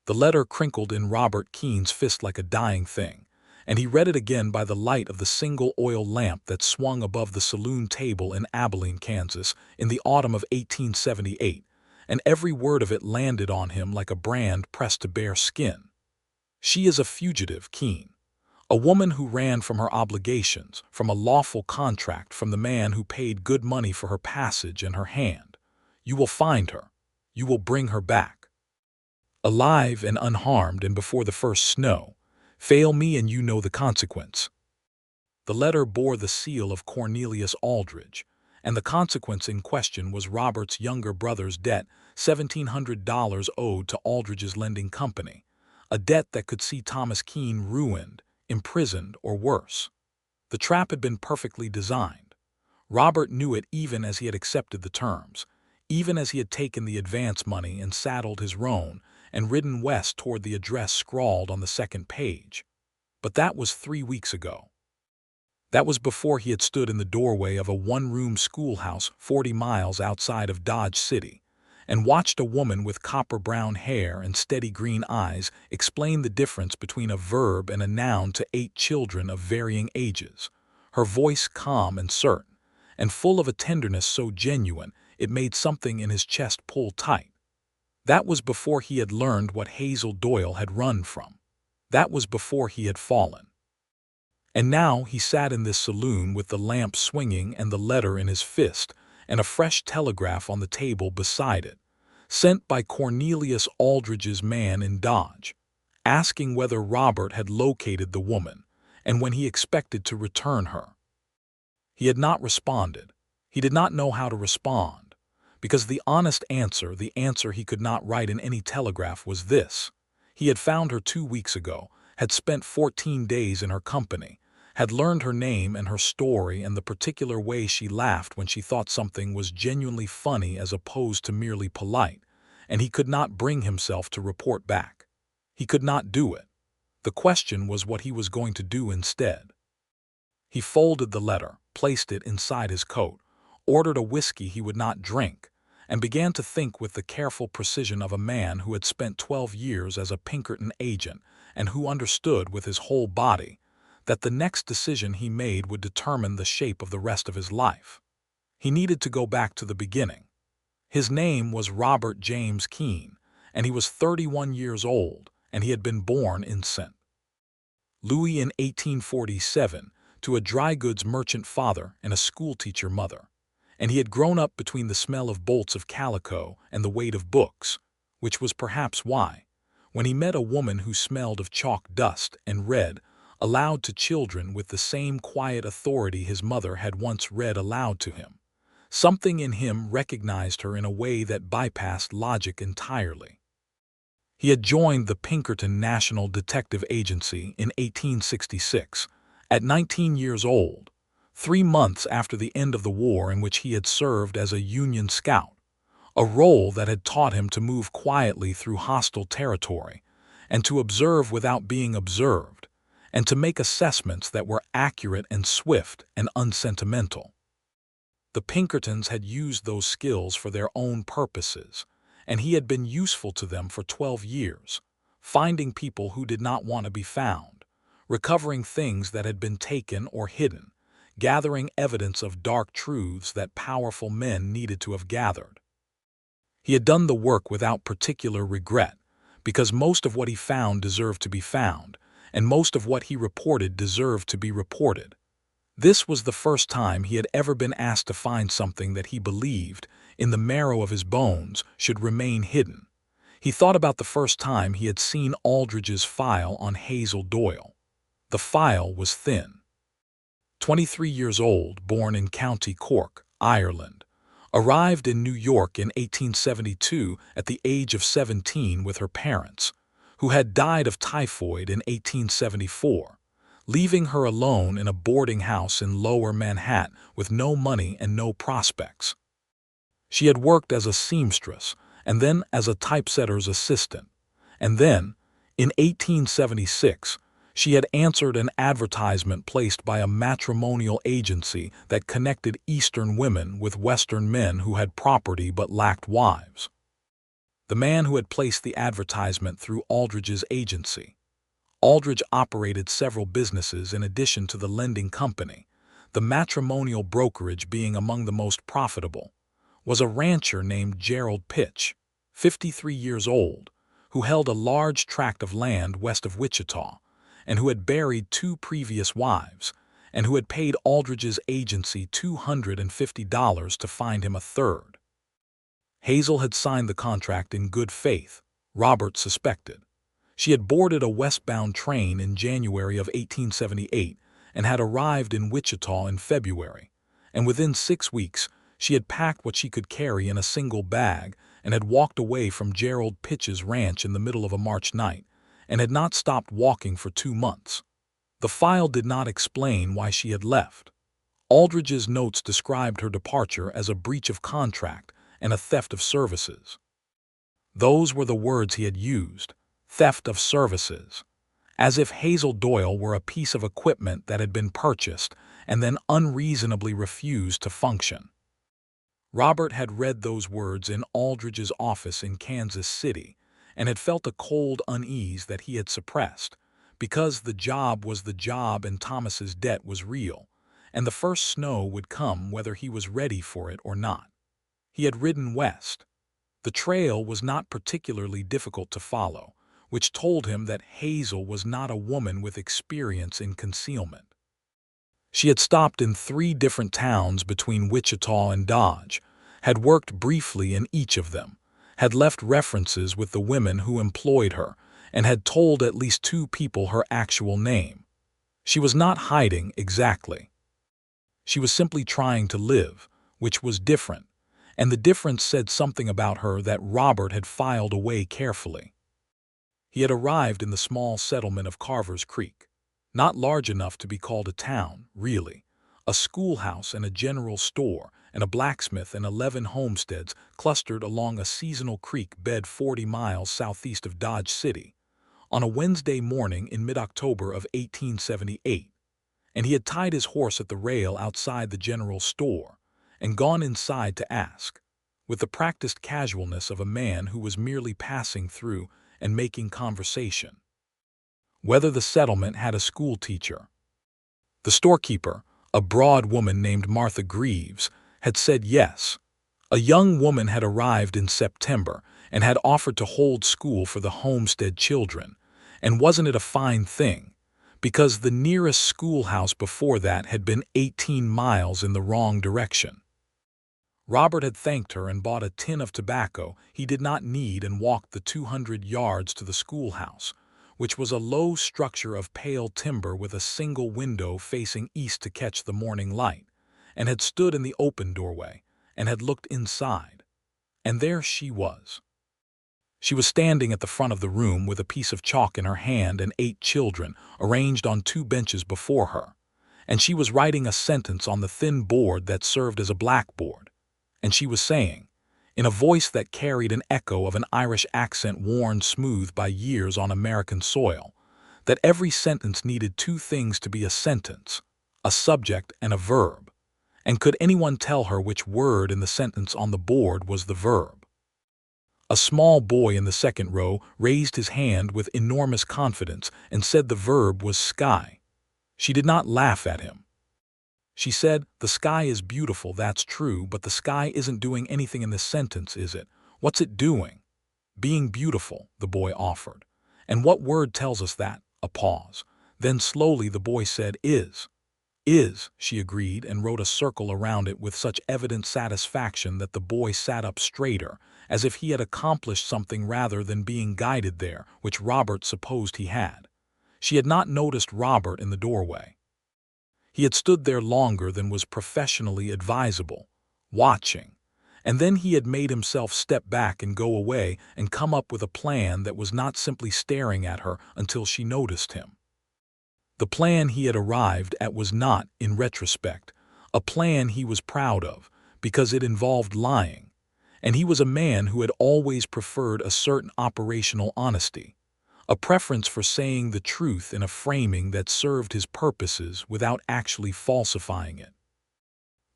The letter crinkled in Robert Keene's fist like a dying thing, and he read it again by the light of the single oil lamp that swung above the saloon table in Abilene, Kansas, in the autumn of 1878, and every word of it landed on him like a brand pressed to bare skin. She is a fugitive, Keene. A woman who ran from her obligations, from a lawful contract, from the man who paid good money for her passage and her hand. You will find her. You will bring her back. Alive and unharmed and before the first snow. Fail me and you know the consequence. The letter bore the seal of Cornelius Aldrich, and the consequence in question was Robert's younger brother's debt, $1,700 owed to Aldrich's lending company, a debt that could see Thomas Keene ruined, imprisoned, or worse. The trap had been perfectly designed. Robert knew it even as he had accepted the terms, even as he had taken the advance money and saddled his roan and ridden west toward the address scrawled on the second page. But that was 3 weeks ago. That was before he had stood in the doorway of a one-room schoolhouse 40 miles outside of Dodge City and watched a woman with copper-brown hair and steady green eyes explain the difference between a verb and a noun to 8 children of varying ages, her voice calm and certain, and full of a tenderness so genuine it made something in his chest pull tight. That was before he had learned what Hazel Doyle had run from. That was before he had fallen. And now he sat in this saloon with the lamp swinging and the letter in his fist and a fresh telegraph on the table beside it, sent by Cornelius Aldrich's man in Dodge, asking whether Robert had located the woman and when he expected to return her. He had not responded. He did not know how to respond, because the honest answer, the answer he could not write in any telegraph, was this. He had found her 2 weeks ago, had spent 14 days in her company, had learned her name and her story and the particular way she laughed when she thought something was genuinely funny as opposed to merely polite, and he could not bring himself to report back. He could not do it. The question was what he was going to do instead. He folded the letter, placed it inside his coat, ordered a whiskey he would not drink, and began to think with the careful precision of a man who had spent 12 years as a Pinkerton agent and who understood with his whole body that the next decision he made would determine the shape of the rest of his life. He needed to go back to the beginning. His name was Robert James Keene, and he was 31 years old, and he had been born in St. Louis in 1847 to a dry goods merchant father and a schoolteacher mother, and he had grown up between the smell of bolts of calico and the weight of books, which was perhaps why, when he met a woman who smelled of chalk dust and read aloud to children with the same quiet authority his mother had once read aloud to him, something in him recognized her in a way that bypassed logic entirely. He had joined the Pinkerton National Detective Agency in 1866, at 19 years old, 3 months after the end of the war in which he had served as a Union scout, a role that had taught him to move quietly through hostile territory and to observe without being observed, and to make assessments that were accurate and swift and unsentimental. The Pinkertons had used those skills for their own purposes, and he had been useful to them for 12 years, finding people who did not want to be found, recovering things that had been taken or hidden, gathering evidence of dark truths that powerful men needed to have gathered. He had done the work without particular regret, because most of what he found deserved to be found, and most of what he reported deserved to be reported. This was the first time he had ever been asked to find something that he believed, in the marrow of his bones, should remain hidden. He thought about the first time he had seen Aldrich's file on Hazel Doyle. The file was thin. 23 years old, born in County Cork, Ireland, arrived in New York in 1872 at the age of 17 with her parents, who had died of typhoid in 1874, leaving her alone in a boarding house in Lower Manhattan with no money and no prospects. She had worked as a seamstress, and then as a typesetter's assistant, and then, in 1876, she had answered an advertisement placed by a matrimonial agency that connected Eastern women with Western men who had property but lacked wives. the man who had placed the advertisement through Aldridge's agency. Aldridge operated several businesses in addition to the lending company, the matrimonial brokerage being among the most profitable. Was a rancher named Gerald Pitch, 53 years old, who held a large tract of land west of Wichita, and who had buried 2 previous wives, and who had paid Aldridge's agency $250 to find him a third. Hazel had signed the contract in good faith, Robert suspected. She had boarded a westbound train in January of 1878 and had arrived in Wichita in February, and within 6 weeks she had packed what she could carry in a single bag and had walked away from Gerald Pitch's ranch in the middle of a March night, and had not stopped walking for 2 months. The file did not explain why she had left. Aldridge's notes described her departure as a breach of contract and a theft of services. Those were the words he had used, theft of services, as if Hazel Doyle were a piece of equipment that had been purchased and then unreasonably refused to function. Robert had read those words in Aldridge's office in Kansas City and had felt a cold unease that he had suppressed, because the job was the job and Thomas's debt was real, and the first snow would come whether he was ready for it or not. He had ridden west. The trail was not particularly difficult to follow, which told him that Hazel was not a woman with experience in concealment. She had stopped in 3 different towns between Wichita and Dodge, had worked briefly in each of them, had left references with the women who employed her, and had told at least 2 people her actual name. She was not hiding exactly. She was simply trying to live, which was different, and the difference said something about her that Robert had filed away carefully. He had arrived in the small settlement of Carver's Creek, not large enough to be called a town, really, a schoolhouse and a general store and a blacksmith and 11 homesteads clustered along a seasonal creek bed 40 miles southeast of Dodge City, on a Wednesday morning in mid-October of 1878, and he had tied his horse at the rail outside the general store and gone inside to ask, with the practiced casualness of a man who was merely passing through and making conversation, whether the settlement had a school teacher. The storekeeper, a broad woman named Martha Greaves, had said yes. A young woman had arrived in September and had offered to hold school for the homestead children, and wasn't it a fine thing, because the nearest schoolhouse before that had been 18 miles in the wrong direction. Robert had thanked her and bought a tin of tobacco he did not need and walked the 200 yards to the schoolhouse, which was a low structure of pale timber with a single window facing east to catch the morning light, and had stood in the open doorway and had looked inside. And there she was. She was standing at the front of the room with a piece of chalk in her hand and 8 children arranged on 2 benches before her, and she was writing a sentence on the thin board that served as a blackboard, and she was saying, in a voice that carried an echo of an Irish accent worn smooth by years on American soil, that every sentence needed 2 things to be a sentence, a subject and a verb, and could anyone tell her which word in the sentence on the board was the verb? A small boy in the second row raised his hand with enormous confidence and said the verb was sky. She did not laugh at him. She said, "The sky is beautiful, that's true, but the sky isn't doing anything in this sentence, is it? What's it doing?" "Being beautiful," the boy offered. "And what word tells us that?" A pause. Then slowly the boy said, "Is." "Is," she agreed and wrote a circle around it with such evident satisfaction that the boy sat up straighter, as if he had accomplished something rather than being guided there, which Robert supposed he had. She had not noticed Robert in the doorway. He had stood there longer than was professionally advisable, watching, and then he had made himself step back and go away and come up with a plan that was not simply staring at her until she noticed him. The plan he had arrived at was not, in retrospect, a plan he was proud of, because it involved lying, and he was a man who had always preferred a certain operational honesty, a preference for saying the truth in a framing that served his purposes without actually falsifying it.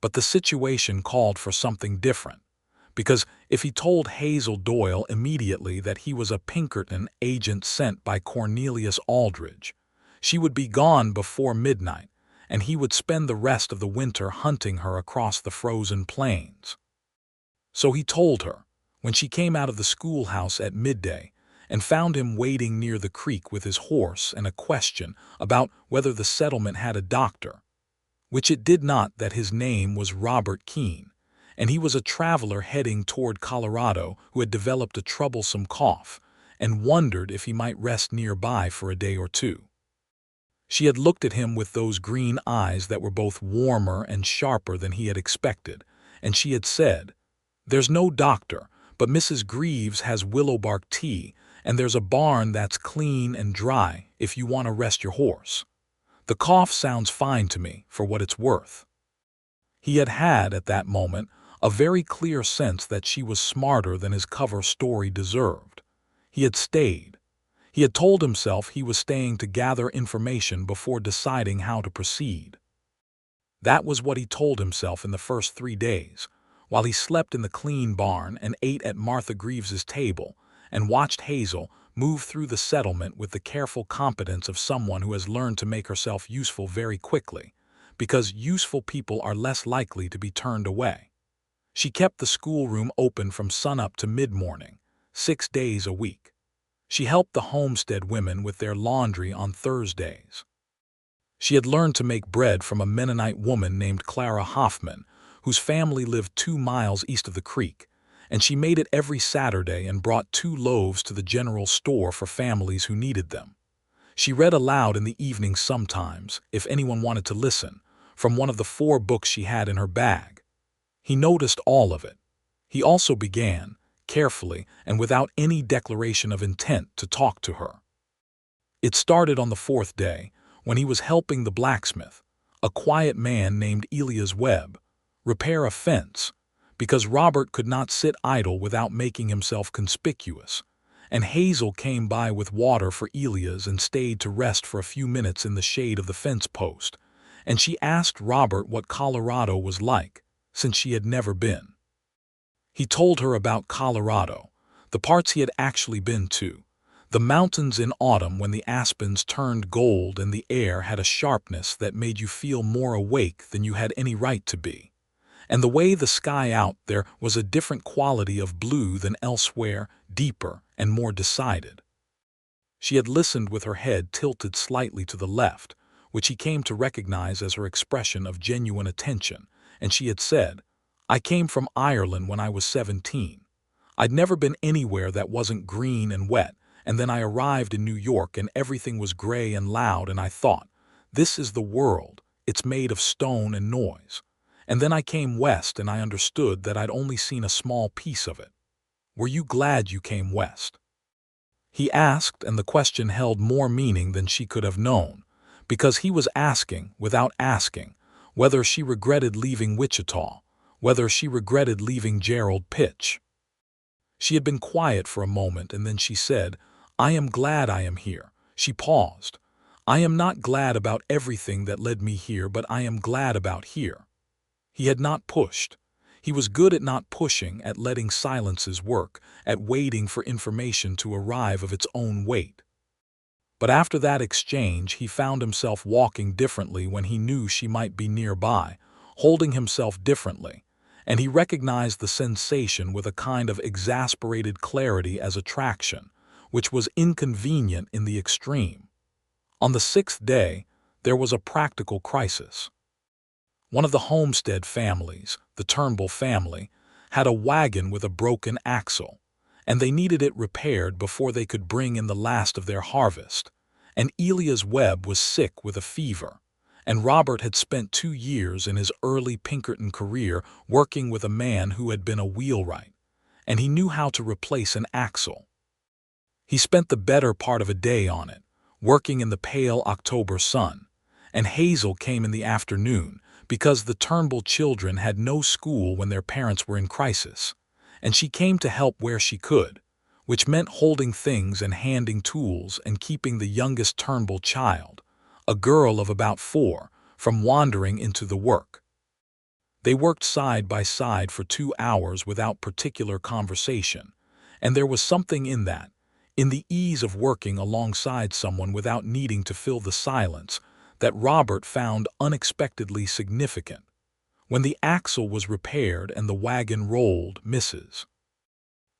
But the situation called for something different, because if he told Hazel Doyle immediately that he was a Pinkerton agent sent by Cornelius Aldridge, she would be gone before midnight, and he would spend the rest of the winter hunting her across the frozen plains. So he told her, when she came out of the schoolhouse at midday and found him waiting near the creek with his horse and a question about whether the settlement had a doctor, which it did not, that his name was Robert Keene, and he was a traveler heading toward Colorado who had developed a troublesome cough and wondered if he might rest nearby for a day or two. She had looked at him with those green eyes that were both warmer and sharper than he had expected, and she had said, "There's no doctor, but Mrs. Greaves has willowbark tea, and there's a barn that's clean and dry if you want to rest your horse. The cough sounds fine to me, for what it's worth." He had had, at that moment, a very clear sense that she was smarter than his cover story deserved. He had stayed. He had told himself he was staying to gather information before deciding how to proceed. That was what he told himself in the first 3 days, while he slept in the clean barn and ate at Martha Greaves's table and watched Hazel move through the settlement with the careful competence of someone who has learned to make herself useful very quickly, because useful people are less likely to be turned away. She kept the schoolroom open from sunup to mid-morning, 6 days a week. She helped the Homestead women with their laundry on Thursdays. She had learned to make bread from a Mennonite woman named Clara Hoffman, whose family lived 2 miles east of the creek, and she made it every Saturday and brought 2 loaves to the general store for families who needed them. She read aloud in the evening sometimes, if anyone wanted to listen, from one of the 4 books she had in her bag. He noticed all of it. He also began, carefully and without any declaration of intent, to talk to her. It started on the 4th day, when he was helping the blacksmith, a quiet man named Elias Webb, repair a fence, because Robert could not sit idle without making himself conspicuous, and Hazel came by with water for Elias and stayed to rest for a few minutes in the shade of the fence post, and she asked Robert what Colorado was like, since she had never been. He told her about Colorado, the parts he had actually been to, the mountains in autumn when the aspens turned gold and the air had a sharpness that made you feel more awake than you had any right to be, and the way the sky out there was a different quality of blue than elsewhere, deeper and more decided. She had listened with her head tilted slightly to the left, which he came to recognize as her expression of genuine attention, and she had said, "I came from Ireland when I was 17. I'd never been anywhere that wasn't green and wet, and then I arrived in New York and everything was gray and loud, and I thought, this is the world, it's made of stone and noise. And then I came west and I understood that I'd only seen a small piece of it. Were you glad you came west?" He asked, and the question held more meaning than she could have known, because he was asking, without asking, whether she regretted leaving Wichita, whether she regretted leaving Gerald Pitch. She had been quiet for a moment, and then she said, "I am glad I am here." She paused. "I am not glad about everything that led me here, but I am glad about here." He had not pushed. He was good at not pushing, at letting silences work, at waiting for information to arrive of its own weight. But after that exchange, he found himself walking differently when he knew she might be nearby, holding himself differently, and he recognized the sensation with a kind of exasperated clarity as attraction, which was inconvenient in the extreme. On the 6th day, there was a practical crisis. One of the Homestead families, the Turnbull family, had a wagon with a broken axle, and they needed it repaired before they could bring in the last of their harvest, and Elias Webb was sick with a fever, and Robert had spent 2 years in his early Pinkerton career working with a man who had been a wheelwright, and he knew how to replace an axle. He spent the better part of a day on it, working in the pale October sun, and Hazel came in the afternoon, because the Turnbull children had no school when their parents were in crisis, and she came to help where she could, which meant holding things and handing tools and keeping the youngest Turnbull child, a girl of about 4, from wandering into the work. They worked side by side for 2 hours without particular conversation, and there was something in that, in the ease of working alongside someone without needing to fill the silence, that Robert found unexpectedly significant. When the axle was repaired and the wagon rolled, Mrs.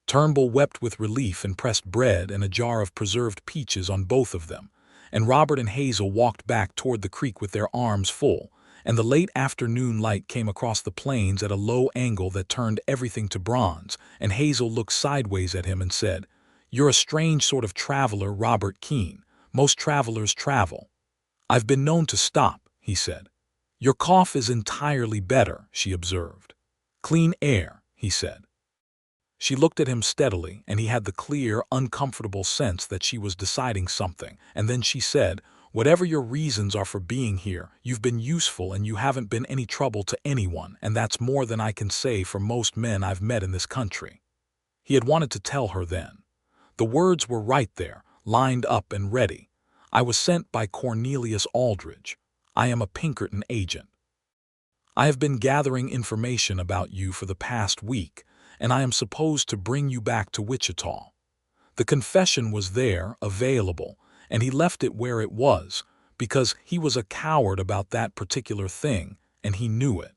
Turnbull wept with relief and pressed bread and a jar of preserved peaches on both of them, and Robert and Hazel walked back toward the creek with their arms full, and the late afternoon light came across the plains at a low angle that turned everything to bronze, and Hazel looked sideways at him and said, "You're a strange sort of traveler, Robert Keene. Most travelers travel." "I've been known to stop," he said. "Your cough is entirely better," she observed. "Clean air," he said. She looked at him steadily, and he had the clear, uncomfortable sense that she was deciding something, and then she said, "Whatever your reasons are for being here, you've been useful and you haven't been any trouble to anyone, and that's more than I can say for most men I've met in this country." He had wanted to tell her then. The words were right there, lined up and ready. "I was sent by Cornelius Aldridge. I am a Pinkerton agent. I have been gathering information about you for the past week, and I am supposed to bring you back to Wichita." The confession was there, available, and he left it where it was, because he was a coward about that particular thing, and he knew it.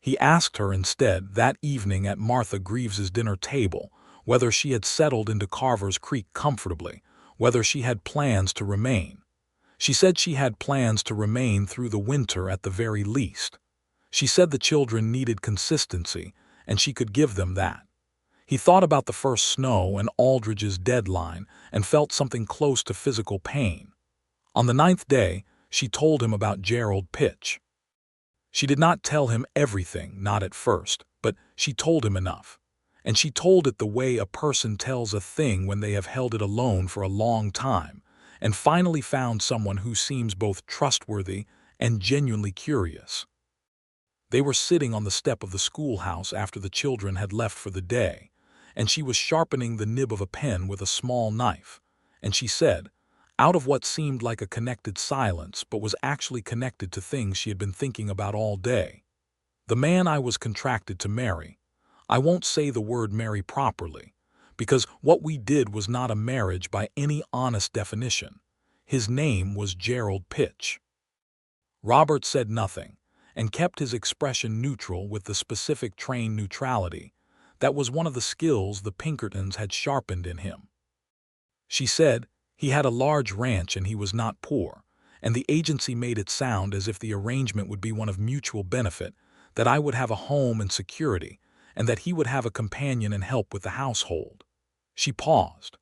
He asked her instead that evening at Martha Greaves's dinner table whether she had settled into Carver's Creek comfortably, whether she had plans to remain. She said she had plans to remain through the winter at the very least. She said the children needed consistency, and she could give them that. He thought about the first snow and Aldridge's deadline and felt something close to physical pain. On the 9th day, she told him about Gerald Pitch. She did not tell him everything, not at first, but she told him enough. And she told it the way a person tells a thing when they have held it alone for a long time, and finally found someone who seems both trustworthy and genuinely curious. They were sitting on the step of the schoolhouse after the children had left for the day, and she was sharpening the nib of a pen with a small knife, and she said, out of what seemed like a connected silence but was actually connected to things she had been thinking about all day, "The man I was contracted to marry, I won't say the word marry properly, because what we did was not a marriage by any honest definition. His name was Gerald Pitch." Robert said nothing, and kept his expression neutral with the specific trained neutrality that was one of the skills the Pinkertons had sharpened in him. She said, "He had a large ranch and he was not poor, and the agency made it sound as if the arrangement would be one of mutual benefit, that I would have a home and security, and that he would have a companion and help with the household." She paused.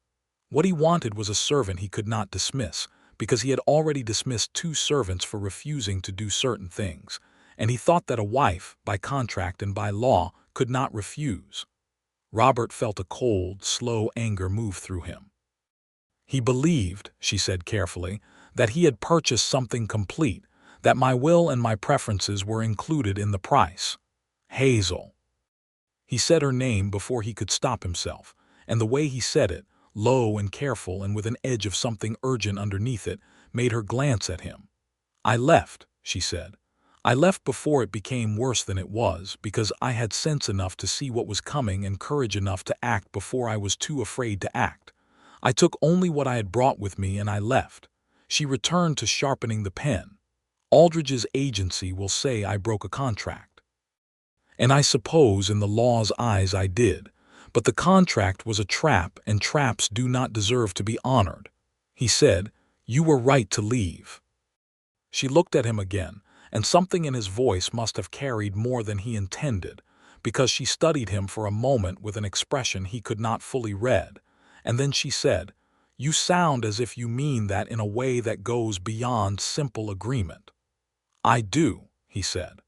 What he wanted was a servant he could not dismiss, because he had already dismissed 2 servants for refusing to do certain things, and he thought that a wife, by contract and by law, could not refuse. Robert felt a cold, slow anger move through him. He believed, she said carefully, that he had purchased something complete, that my will and my preferences were included in the price. Hazel. He said her name before he could stop himself, and the way he said it, low and careful and with an edge of something urgent underneath it, made her glance at him. "I left," she said. "I left before it became worse than it was, because I had sense enough to see what was coming and courage enough to act before I was too afraid to act. I took only what I had brought with me and I left." She returned to sharpening the pen. "Aldridge's agency will say I broke a contract. And I suppose in the law's eyes I did, but the contract was a trap and traps do not deserve to be honored." He said, "You were right to leave." She looked at him again, and something in his voice must have carried more than he intended, because she studied him for a moment with an expression he could not fully read, and then she said, "You sound as if you mean that in a way that goes beyond simple agreement." "I do," he said.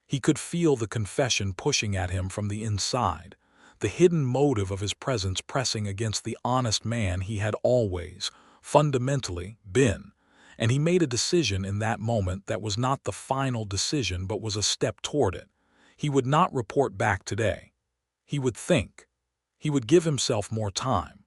He could feel the confession pushing at him from the inside, the hidden motive of his presence pressing against the honest man he had always, fundamentally, been, and he made a decision in that moment that was not the final decision but was a step toward it. He would not report back today. He would think. He would give himself more time.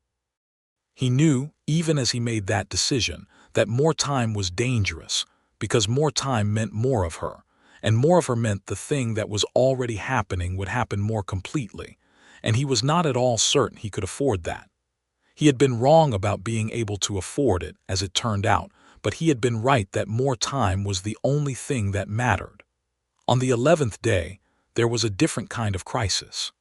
He knew, even as he made that decision, that more time was dangerous, because more time meant more of her, and more of her meant the thing that was already happening would happen more completely, and he was not at all certain he could afford that. He had been wrong about being able to afford it, as it turned out, but he had been right that more time was the only thing that mattered. On the 11th day, there was a different kind of crisis.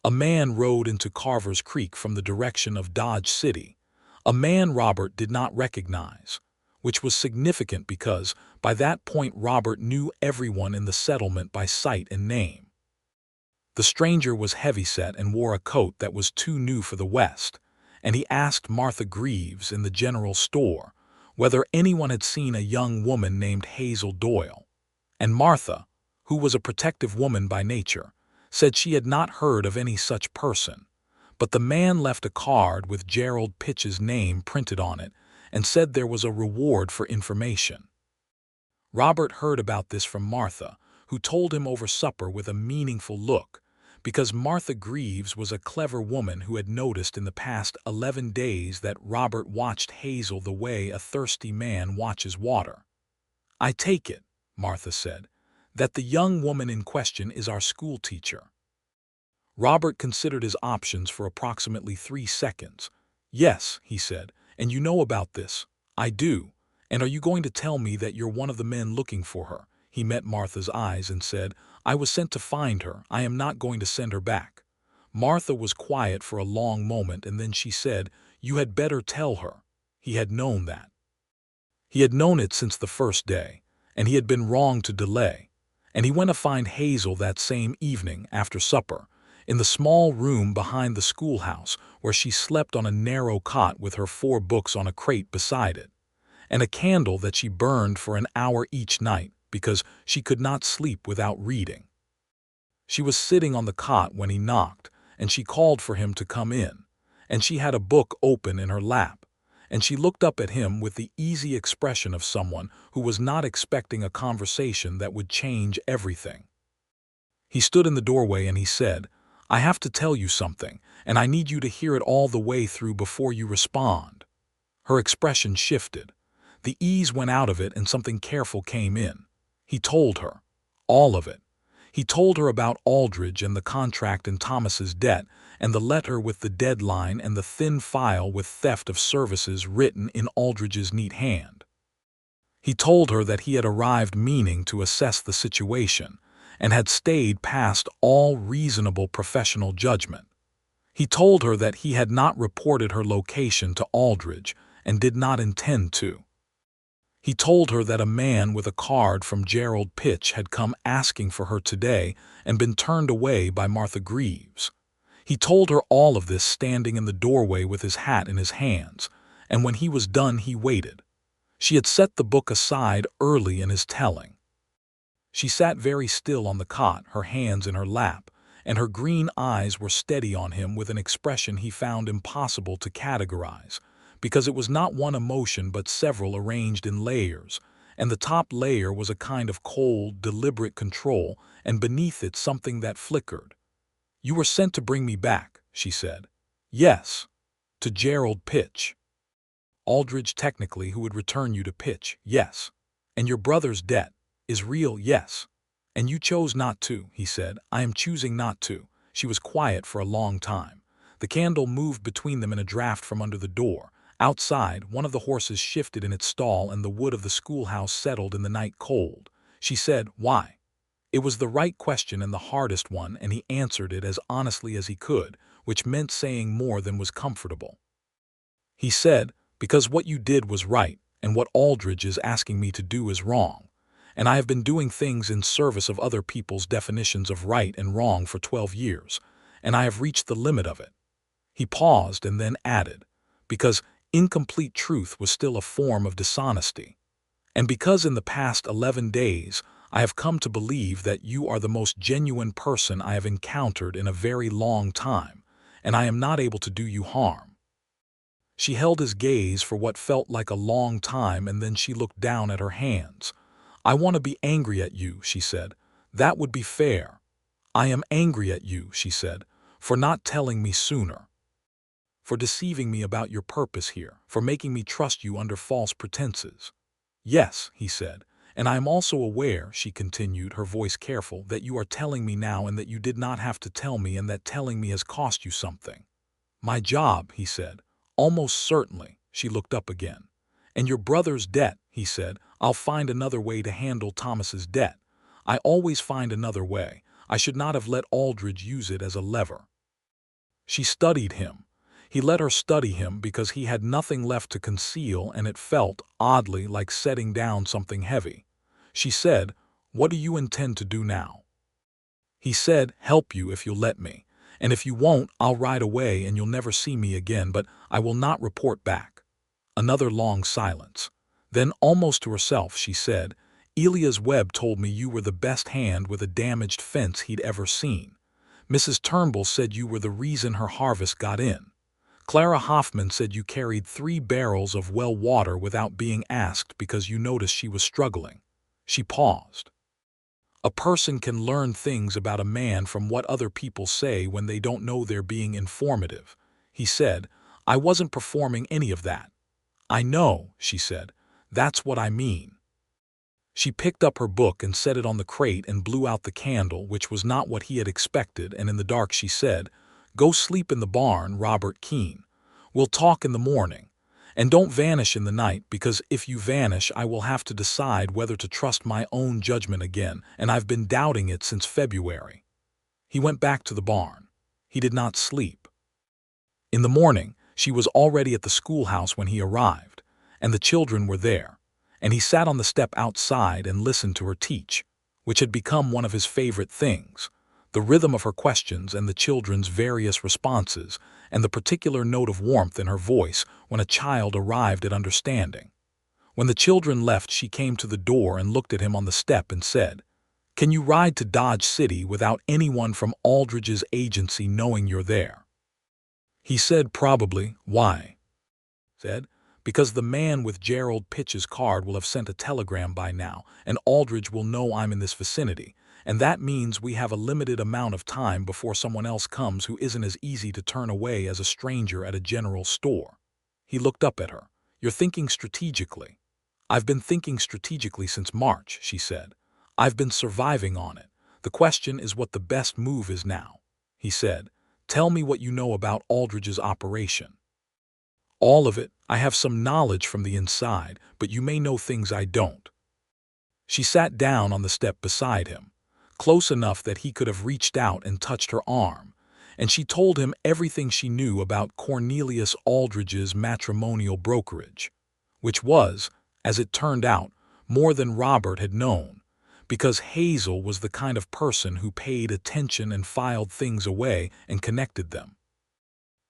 A man rode into Carver's Creek from the direction of Dodge City, a man Robert did not recognize, which was significant because, by that point, Robert knew everyone in the settlement by sight and name. The stranger was heavyset and wore a coat that was too new for the West, and he asked Martha Greaves in the general store whether anyone had seen a young woman named Hazel Doyle. And Martha, who was a protective woman by nature, said she had not heard of any such person, but the man left a card with Gerald Pitch's name printed on it and said there was a reward for information. Robert heard about this from Martha, who told him over supper with a meaningful look, because Martha Greaves was a clever woman who had noticed in the past 11 days that Robert watched Hazel the way a thirsty man watches water. "I take it," Martha said, "that the young woman in question is our school teacher." Robert considered his options for approximately 3 seconds. "Yes," he said, "and you know about this." "I do. And are you going to tell me that you're one of the men looking for her?" He met Martha's eyes and said, "I was sent to find her. I am not going to send her back." Martha was quiet for a long moment, and then she said, "You had better tell her." He had known that. He had known it since the first day, and he had been wrong to delay. And he went to find Hazel that same evening after supper, in the small room behind the schoolhouse where she slept on a narrow cot with her 4 books on a crate beside it, and a candle that she burned for an hour each night because she could not sleep without reading. She was sitting on the cot when he knocked, and she called for him to come in, and she had a book open in her lap, and she looked up at him with the easy expression of someone who was not expecting a conversation that would change everything. He stood in the doorway and he said, "I have to tell you something, and I need you to hear it all the way through before you respond." Her expression shifted. The ease went out of it and something careful came in. He told her. All of it. He told her about Aldridge and the contract and Thomas's debt, and the letter with the deadline and the thin file with theft of services written in Aldridge's neat hand. He told her that he had arrived meaning to assess the situation, and had stayed past all reasonable professional judgment. He told her that he had not reported her location to Aldridge and did not intend to. He told her that a man with a card from Gerald Pitch had come asking for her today and been turned away by Martha Greaves. He told her all of this standing in the doorway with his hat in his hands, and when he was done he waited. She had set the book aside early in his telling. She sat very still on the cot, her hands in her lap, and her green eyes were steady on him with an expression he found impossible to categorize, because it was not one emotion but several arranged in layers, and the top layer was a kind of cold, deliberate control, and beneath it something that flickered. "You were sent to bring me back," she said. "Yes." "To Gerald Pitch." "Aldridge technically who would return you to Pitch, yes. And your brother's debt is real, yes. And you chose not to," he said. "I am choosing not to." She was quiet for a long time. The candle moved between them in a draft from under the door. Outside, one of the horses shifted in its stall and the wood of the schoolhouse settled in the night cold. She said, "Why?" It was the right question and the hardest one, and he answered it as honestly as he could, which meant saying more than was comfortable. He said, "Because what you did was right, and what Aldridge is asking me to do is wrong. And I have been doing things in service of other people's definitions of right and wrong for 12 years, and I have reached the limit of it." He paused and then added, "Because incomplete truth was still a form of dishonesty. And because in the past 11 days I have come to believe that you are the most genuine person I have encountered in a very long time, and I am not able to do you harm." She held his gaze for what felt like a long time, and then she looked down at her hands. "I want to be angry at you," she said. "That would be fair." "I am angry at you," she said, "for not telling me sooner. For deceiving me about your purpose here, for making me trust you under false pretenses." "Yes," he said, And I am also aware," she continued, her voice careful, "that you are telling me now and that you did not have to tell me and that telling me has cost you something." "My job," he said. "Almost certainly." She looked up again. "And your brother's debt," he said. "I'll find another way to handle Thomas's debt. I always find another way. I should not have let Aldridge use it as a lever." She studied him. He let her study him because he had nothing left to conceal, and it felt, oddly, like setting down something heavy. She said, "What do you intend to do now?" He said, "Help you if you'll let me. And if you won't, I'll ride away and you'll never see me again, but I will not report back." Another long silence. Then, almost to herself, she said, "Elias Webb told me you were the best hand with a damaged fence he'd ever seen. Mrs. Turnbull said you were the reason her harvest got in. Clara Hoffman said you carried 3 barrels of well water without being asked because you noticed she was struggling." She paused. "A person can learn things about a man from what other people say when they don't know they're being informative," he said. "I wasn't performing any of that." "I know," she said. "That's what I mean." She picked up her book and set it on the crate and blew out the candle, which was not what he had expected, and in the dark she said, "Go sleep in the barn, Robert Keene. We'll talk in the morning. And don't vanish in the night, because if you vanish I will have to decide whether to trust my own judgment again, and I've been doubting it since February." He went back to the barn. He did not sleep. In the morning, she was already at the schoolhouse when he arrived, and the children were there, and he sat on the step outside and listened to her teach, which had become one of his favorite things. The rhythm of her questions and the children's various responses, and the particular note of warmth in her voice when a child arrived at understanding. When the children left, she came to the door and looked at him on the step and said, "Can you ride to Dodge City without anyone from Aldridge's agency knowing you're there?" He said, "Probably." "Why?" Said, "Because the man with Gerald Pitch's card will have sent a telegram by now, and Aldridge will know I'm in this vicinity, and that means we have a limited amount of time before someone else comes who isn't as easy to turn away as a stranger at a general store." He looked up at her. "You're thinking strategically." "I've been thinking strategically since March," she said. "I've been surviving on it. The question is what the best move is now." He said, "Tell me what you know about Aldridge's operation." "All of it. I have some knowledge from the inside, but you may know things I don't." She sat down on the step beside him, close enough that he could have reached out and touched her arm, and she told him everything she knew about Cornelius Aldridge's matrimonial brokerage, which was, as it turned out, more than Robert had known, because Hazel was the kind of person who paid attention and filed things away and connected them.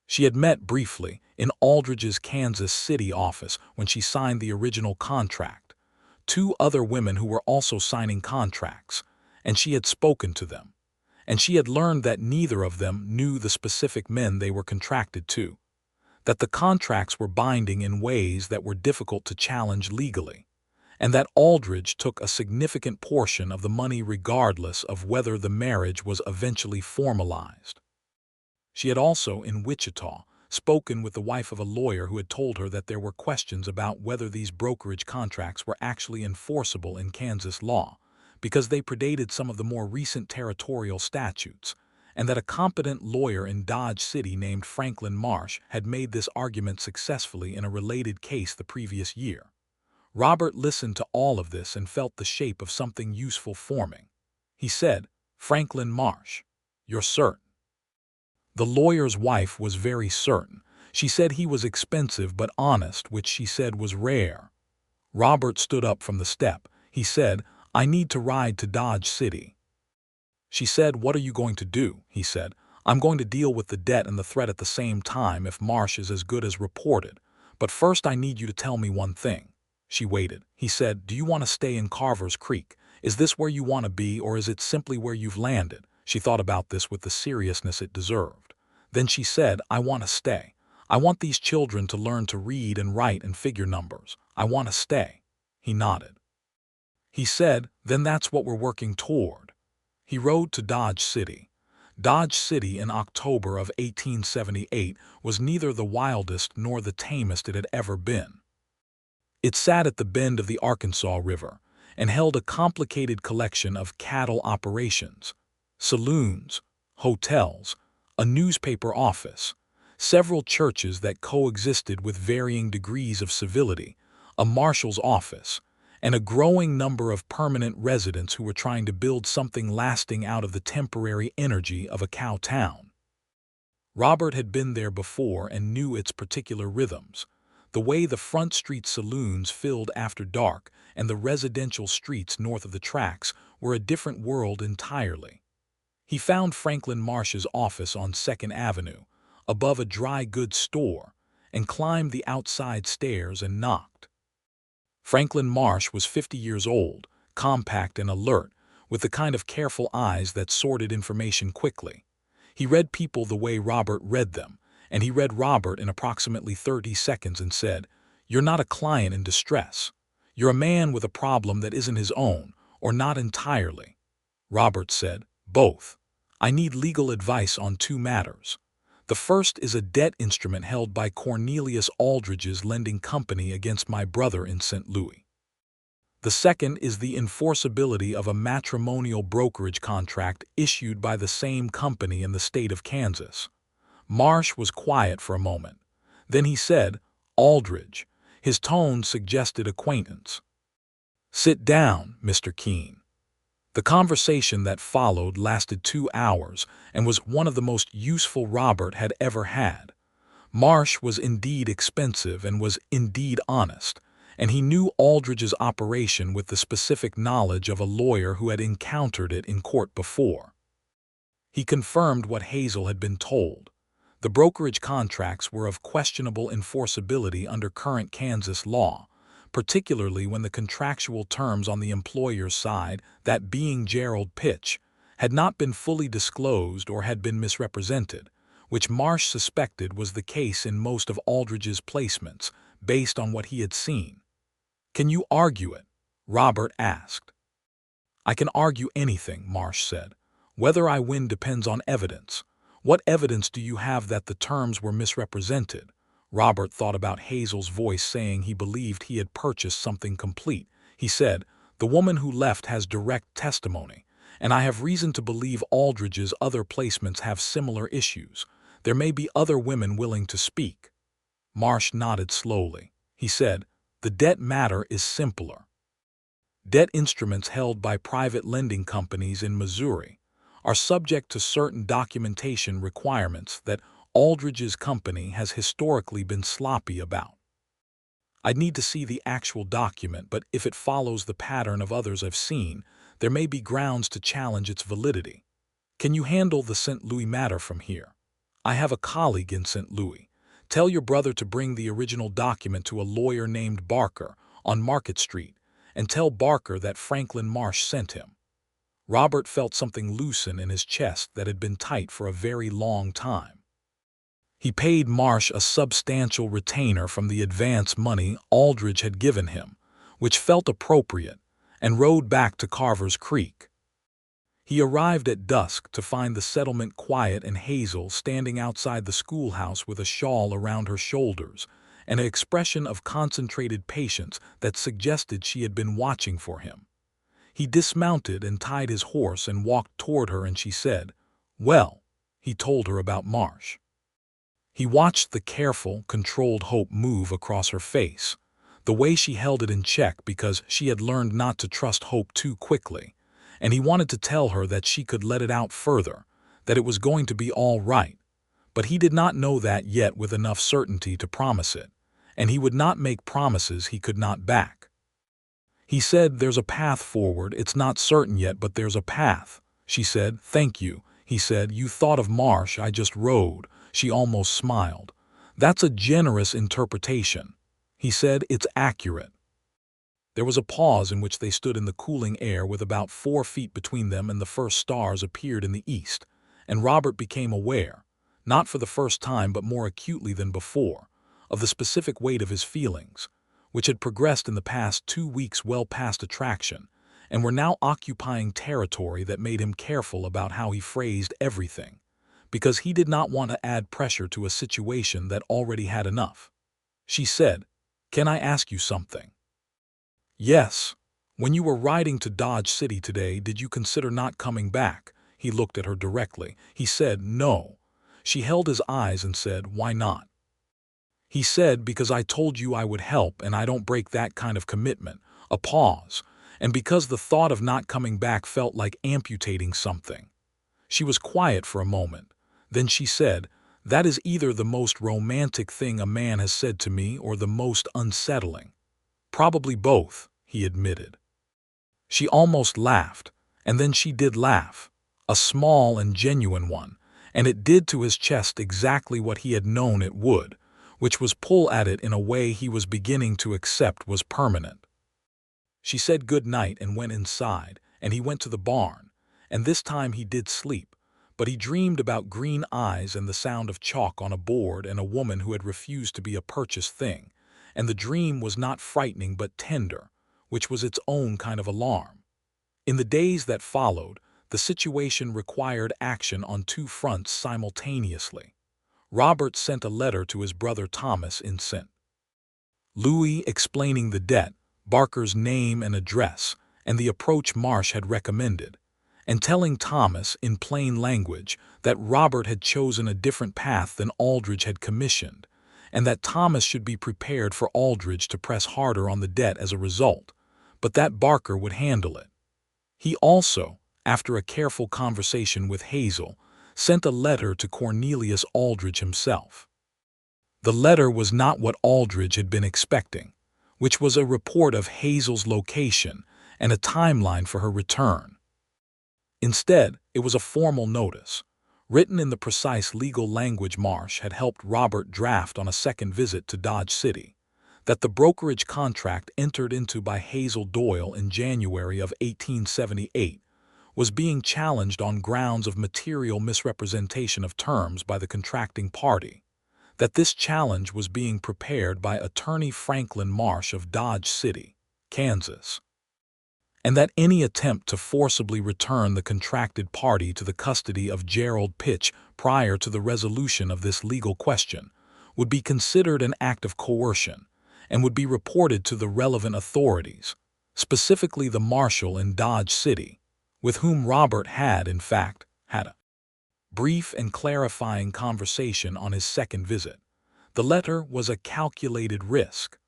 She had met briefly in Aldridge's Kansas City office when she signed the original contract, 2 other women who were also signing contracts, and she had spoken to them, and she had learned that neither of them knew the specific men they were contracted to, that the contracts were binding in ways that were difficult to challenge legally, and that Aldridge took a significant portion of the money regardless of whether the marriage was eventually formalized. She had also, in Wichita, spoken with the wife of a lawyer who had told her that there were questions about whether these brokerage contracts were actually enforceable in Kansas law, because they predated some of the more recent territorial statutes, and that a competent lawyer in Dodge City named Franklin Marsh had made this argument successfully in a related case the previous year. Robert listened to all of this and felt the shape of something useful forming. He said, "Franklin Marsh, you're certain?" The lawyer's wife was very certain. She said he was expensive but honest, which she said was rare. Robert stood up from the step. He said, "I need to ride to Dodge City." She said, "What are you going to do?" He said, "I'm going to deal with the debt and the threat at the same time if Marsh is as good as reported. But first I need you to tell me one thing." She waited. He said, "Do you want to stay in Carver's Creek? Is this where you want to be, or is it simply where you've landed?" She thought about this with the seriousness it deserved. Then she said, "I want to stay. I want these children to learn to read and write and figure numbers. I want to stay." He nodded. He said, "Then that's what we're working toward." He rode to Dodge City. Dodge City in October of 1878 was neither the wildest nor the tamest it had ever been. It sat at the bend of the Arkansas River, and held a complicated collection of cattle operations, saloons, hotels, a newspaper office, several churches that coexisted with varying degrees of civility, a marshal's office, and a growing number of permanent residents who were trying to build something lasting out of the temporary energy of a cow town. Robert had been there before and knew its particular rhythms, the way the Front Street saloons filled after dark and the residential streets north of the tracks were a different world entirely. He found Franklin Marsh's office on 2nd Avenue, above a dry goods store, and climbed the outside stairs and knocked. Franklin Marsh was 50 years old, compact and alert, with the kind of careful eyes that sorted information quickly. He read people the way Robert read them, and he read Robert in approximately 30 seconds and said, "You're not a client in distress. You're a man with a problem that isn't his own, or not entirely." Robert said, "Both. I need legal advice on 2 matters. The first is a debt instrument held by Cornelius Aldridge's lending company against my brother in St. Louis. The second is the enforceability of a matrimonial brokerage contract issued by the same company in the state of Kansas." Marsh was quiet for a moment. Then he said, "Aldridge." His tone suggested acquaintance. "Sit down, Mr. Keene." The conversation that followed lasted 2 hours and was one of the most useful Robert had ever had. Marsh was indeed expensive and was indeed honest, and he knew Aldridge's operation with the specific knowledge of a lawyer who had encountered it in court before. He confirmed what Hazel had been told. The brokerage contracts were of questionable enforceability under current Kansas law, particularly when the contractual terms on the employer's side, that being Gerald Pitch, had not been fully disclosed or had been misrepresented, which Marsh suspected was the case in most of Aldridge's placements, based on what he had seen. "Can you argue it?" Robert asked. "I can argue anything," Marsh said. "Whether I win depends on evidence. What evidence do you have that the terms were misrepresented?" Robert thought about Hazel's voice saying he believed he had purchased something complete. He said, "The woman who left has direct testimony, and I have reason to believe Aldridge's other placements have similar issues. There may be other women willing to speak." Marsh nodded slowly. He said, "The debt matter is simpler. Debt instruments held by private lending companies in Missouri are subject to certain documentation requirements that Aldridge's company has historically been sloppy about. I'd need to see the actual document, but if it follows the pattern of others I've seen, there may be grounds to challenge its validity. Can you handle the St. Louis matter from here? I have a colleague in St. Louis. Tell your brother to bring the original document to a lawyer named Barker on Market Street, and tell Barker that Franklin Marsh sent him." Robert felt something loosen in his chest that had been tight for a very long time. He paid Marsh a substantial retainer from the advance money Aldridge had given him, which felt appropriate, and rode back to Carver's Creek. He arrived at dusk to find the settlement quiet and Hazel standing outside the schoolhouse with a shawl around her shoulders and an expression of concentrated patience that suggested she had been watching for him. He dismounted and tied his horse and walked toward her, and she said, "Well," he told her about Marsh. He watched the careful, controlled hope move across her face, the way she held it in check because she had learned not to trust hope too quickly, and he wanted to tell her that she could let it out further, that it was going to be all right, but he did not know that yet with enough certainty to promise it, and he would not make promises he could not back. He said, "There's a path forward. It's not certain yet, but there's a path." She said, "Thank you." He said, "You thought of Marsh. I just rode." She almost smiled. "That's a generous interpretation." He said, "It's accurate." There was a pause in which they stood in the cooling air with about 4 feet between them, and the first stars appeared in the east, and Robert became aware, not for the first time but more acutely than before, of the specific weight of his feelings, which had progressed in the past 2 weeks well past attraction, and were now occupying territory that made him careful about how he phrased everything, because he did not want to add pressure to a situation that already had enough. She said, "Can I ask you something?" "Yes." When you were riding to Dodge City today, did you consider not coming back? He looked at her directly. He said, no. She held his eyes and said, why not? He said, because I told you I would help and I don't break that kind of commitment. A pause. And because the thought of not coming back felt like amputating something. She was quiet for a moment. Then she said, that is either the most romantic thing a man has said to me or the most unsettling. Probably both, he admitted. She almost laughed, and then she did laugh, a small and genuine one, and it did to his chest exactly what he had known it would, which was pull at it in a way he was beginning to accept was permanent. She said good night and went inside, and he went to the barn, and this time he did sleep, but he dreamed about green eyes and the sound of chalk on a board and a woman who had refused to be a purchased thing, and the dream was not frightening but tender, which was its own kind of alarm. In the days that followed, the situation required action on two fronts simultaneously. Robert sent a letter to his brother Thomas in St. Louis explaining the debt, Barker's name and address, and the approach Marsh had recommended, and telling Thomas in plain language that Robert had chosen a different path than Aldridge had commissioned, and that Thomas should be prepared for Aldridge to press harder on the debt as a result, but that Barker would handle it. He also, after a careful conversation with Hazel, sent a letter to Cornelius Aldridge himself. The letter was not what Aldridge had been expecting, which was a report of Hazel's location and a timeline for her return. Instead, it was a formal notice, written in the precise legal language Marsh had helped Robert draft on a second visit to Dodge City, that the brokerage contract entered into by Hazel Doyle in January of 1878 was being challenged on grounds of material misrepresentation of terms by the contracting party, that this challenge was being prepared by attorney Franklin Marsh of Dodge City, Kansas, and that any attempt to forcibly return the contracted party to the custody of Gerald Pitch prior to the resolution of this legal question would be considered an act of coercion and would be reported to the relevant authorities, specifically the marshal in Dodge City, with whom Robert had, in fact, had a brief and clarifying conversation on his second visit. The letter was a calculated risk.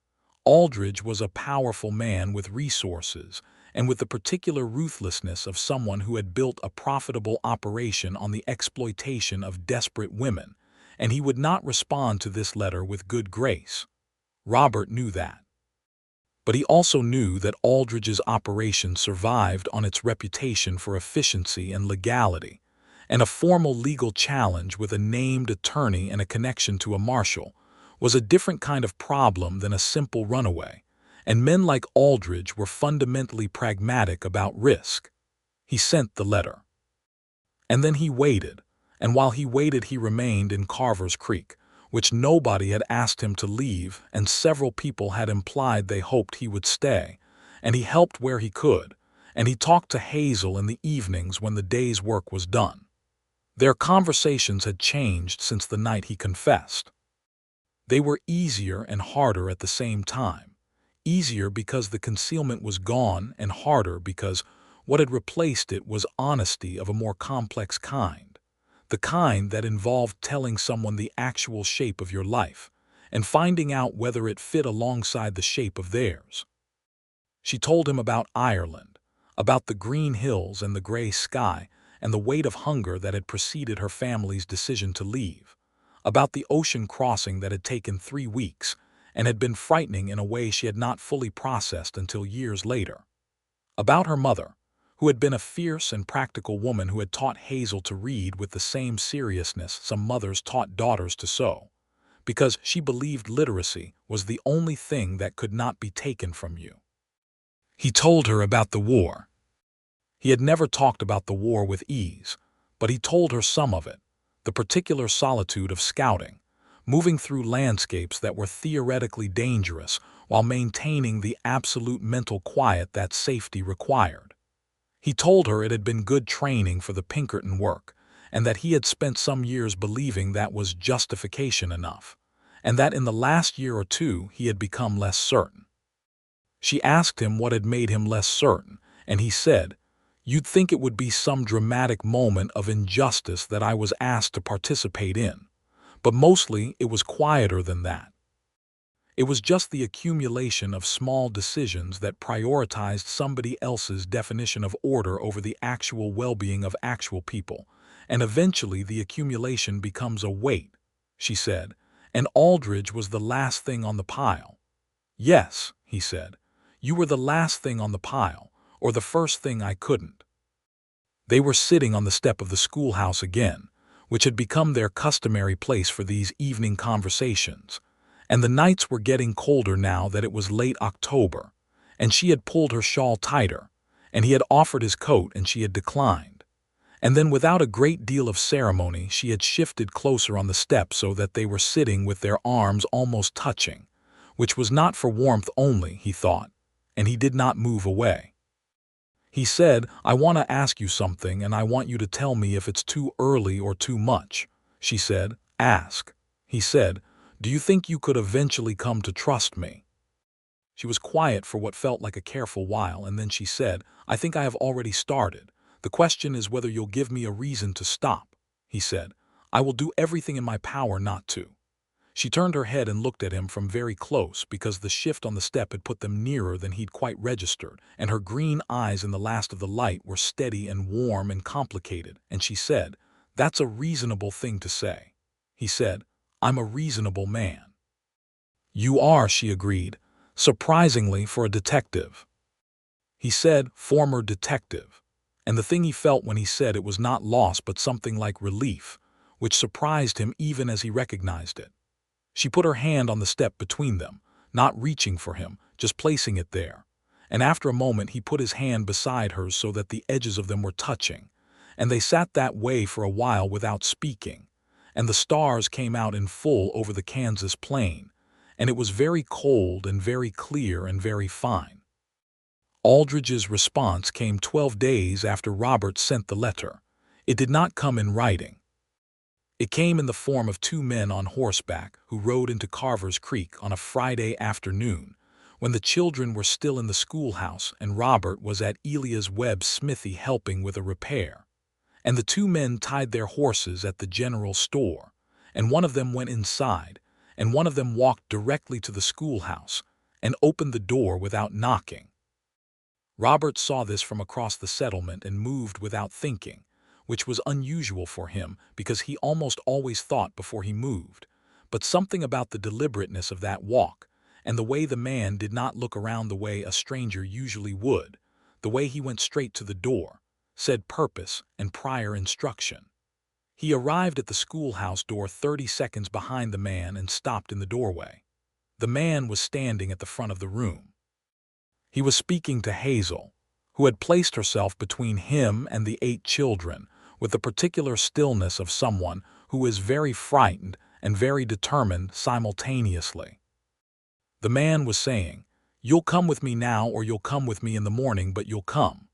Aldridge was a powerful man with resources and with the particular ruthlessness of someone who had built a profitable operation on the exploitation of desperate women, and he would not respond to this letter with good grace. Robert knew that. But he also knew that Aldridge's operation survived on its reputation for efficiency and legality, and a formal legal challenge with a named attorney and a connection to a marshal was a different kind of problem than a simple runaway, and men like Aldridge were fundamentally pragmatic about risk. He sent the letter. And then he waited, and while he waited he remained in Carver's Creek, which nobody had asked him to leave, and several people had implied they hoped he would stay, and he helped where he could, and he talked to Hazel in the evenings when the day's work was done. Their conversations had changed since the night he confessed. They were easier and harder at the same time. Easier because the concealment was gone, and harder because what had replaced it was honesty of a more complex kind. The kind that involved telling someone the actual shape of your life and finding out whether it fit alongside the shape of theirs. She told him about Ireland, about the green hills and the gray sky and the weight of hunger that had preceded her family's decision to leave, about the ocean crossing that had taken 3 weeks and had been frightening in a way she had not fully processed until years later, about her mother, who had been a fierce and practical woman who had taught Hazel to read with the same seriousness some mothers taught daughters to sew, because she believed literacy was the only thing that could not be taken from you. He told her about the war. He had never talked about the war with ease, but he told her some of it, the particular solitude of scouting, moving through landscapes that were theoretically dangerous while maintaining the absolute mental quiet that safety required. He told her it had been good training for the Pinkerton work, and that he had spent some years believing that was justification enough, and that in the last year or two he had become less certain. She asked him what had made him less certain, and he said, "You'd think it would be some dramatic moment of injustice that I was asked to participate in, but mostly it was quieter than that. It was just the accumulation of small decisions that prioritized somebody else's definition of order over the actual well-being of actual people, and eventually the accumulation becomes a weight," she said, "and Aldridge was the last thing on the pile." "Yes," he said, "you were the last thing on the pile, or the first thing I couldn't." They were sitting on the step of the schoolhouse again, which had become their customary place for these evening conversations, and the nights were getting colder now that it was late October, and she had pulled her shawl tighter, and he had offered his coat and she had declined. And then without a great deal of ceremony she had shifted closer on the step so that they were sitting with their arms almost touching, which was not for warmth only, he thought, and he did not move away. He said, "I want to ask you something and I want you to tell me if it's too early or too much." She said, "Ask." He said, "Do you think you could eventually come to trust me?" She was quiet for what felt like a careful while, and then she said, "I think I have already started. The question is whether you'll give me a reason to stop." He said, "I will do everything in my power not to." She turned her head and looked at him from very close because the shift on the step had put them nearer than he'd quite registered, and her green eyes in the last of the light were steady and warm and complicated, and she said, "That's a reasonable thing to say." He said, "I'm a reasonable man." "You are," she agreed, "surprisingly for a detective." He said, "Former detective." And the thing he felt when he said it was not loss but something like relief, which surprised him even as he recognized it. She put her hand on the step between them, not reaching for him, just placing it there. And after a moment he put his hand beside hers so that the edges of them were touching. And they sat that way for a while without speaking. And the stars came out in full over the Kansas plain. And it was very cold and very clear and very fine. Aldridge's response came 12 days after Robert sent the letter. It did not come in writing. It came in the form of two men on horseback who rode into Carver's Creek on a Friday afternoon, when the children were still in the schoolhouse and Robert was at Elias Webb's smithy helping with a repair. And the two men tied their horses at the general store, and one of them went inside, and one of them walked directly to the schoolhouse and opened the door without knocking. Robert saw this from across the settlement and moved without thinking, which was unusual for him because he almost always thought before he moved. But something about the deliberateness of that walk, and the way the man did not look around the way a stranger usually would, the way he went straight to the door, said purpose and prior instruction. He arrived at the schoolhouse door 30 seconds behind the man and stopped in the doorway. The man was standing at the front of the room. He was speaking to Hazel, who had placed herself between him and the 8 children, with the particular stillness of someone who is very frightened and very determined simultaneously. The man was saying, "You'll come with me now or you'll come with me in the morning, but you'll come."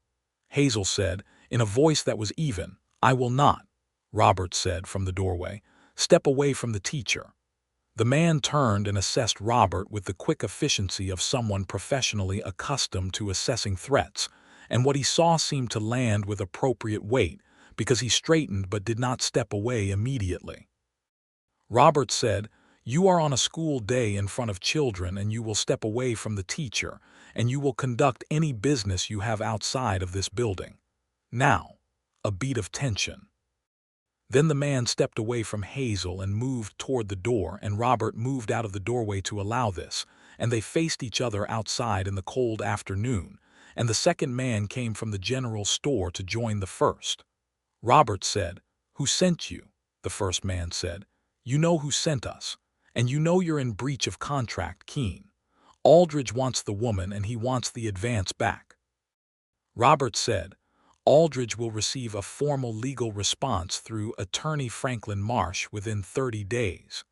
Hazel said, in a voice that was even, "I will not." Robert said from the doorway, "Step away from the teacher." The man turned and assessed Robert with the quick efficiency of someone professionally accustomed to assessing threats, and what he saw seemed to land with appropriate weight, because he straightened but did not step away immediately. Robert said, "You are on a school day in front of children and you will step away from the teacher, and you will conduct any business you have outside of this building." Now, a beat of tension. Then the man stepped away from Hazel and moved toward the door, and Robert moved out of the doorway to allow this, and they faced each other outside in the cold afternoon, and the second man came from the general store to join the first. Robert said, "Who sent you?" The first man said, "You know who sent us, and you know you're in breach of contract, Keene. Aldridge wants the woman and he wants the advance back." Robert said, "Aldridge will receive a formal legal response through attorney Franklin Marsh within 30 days.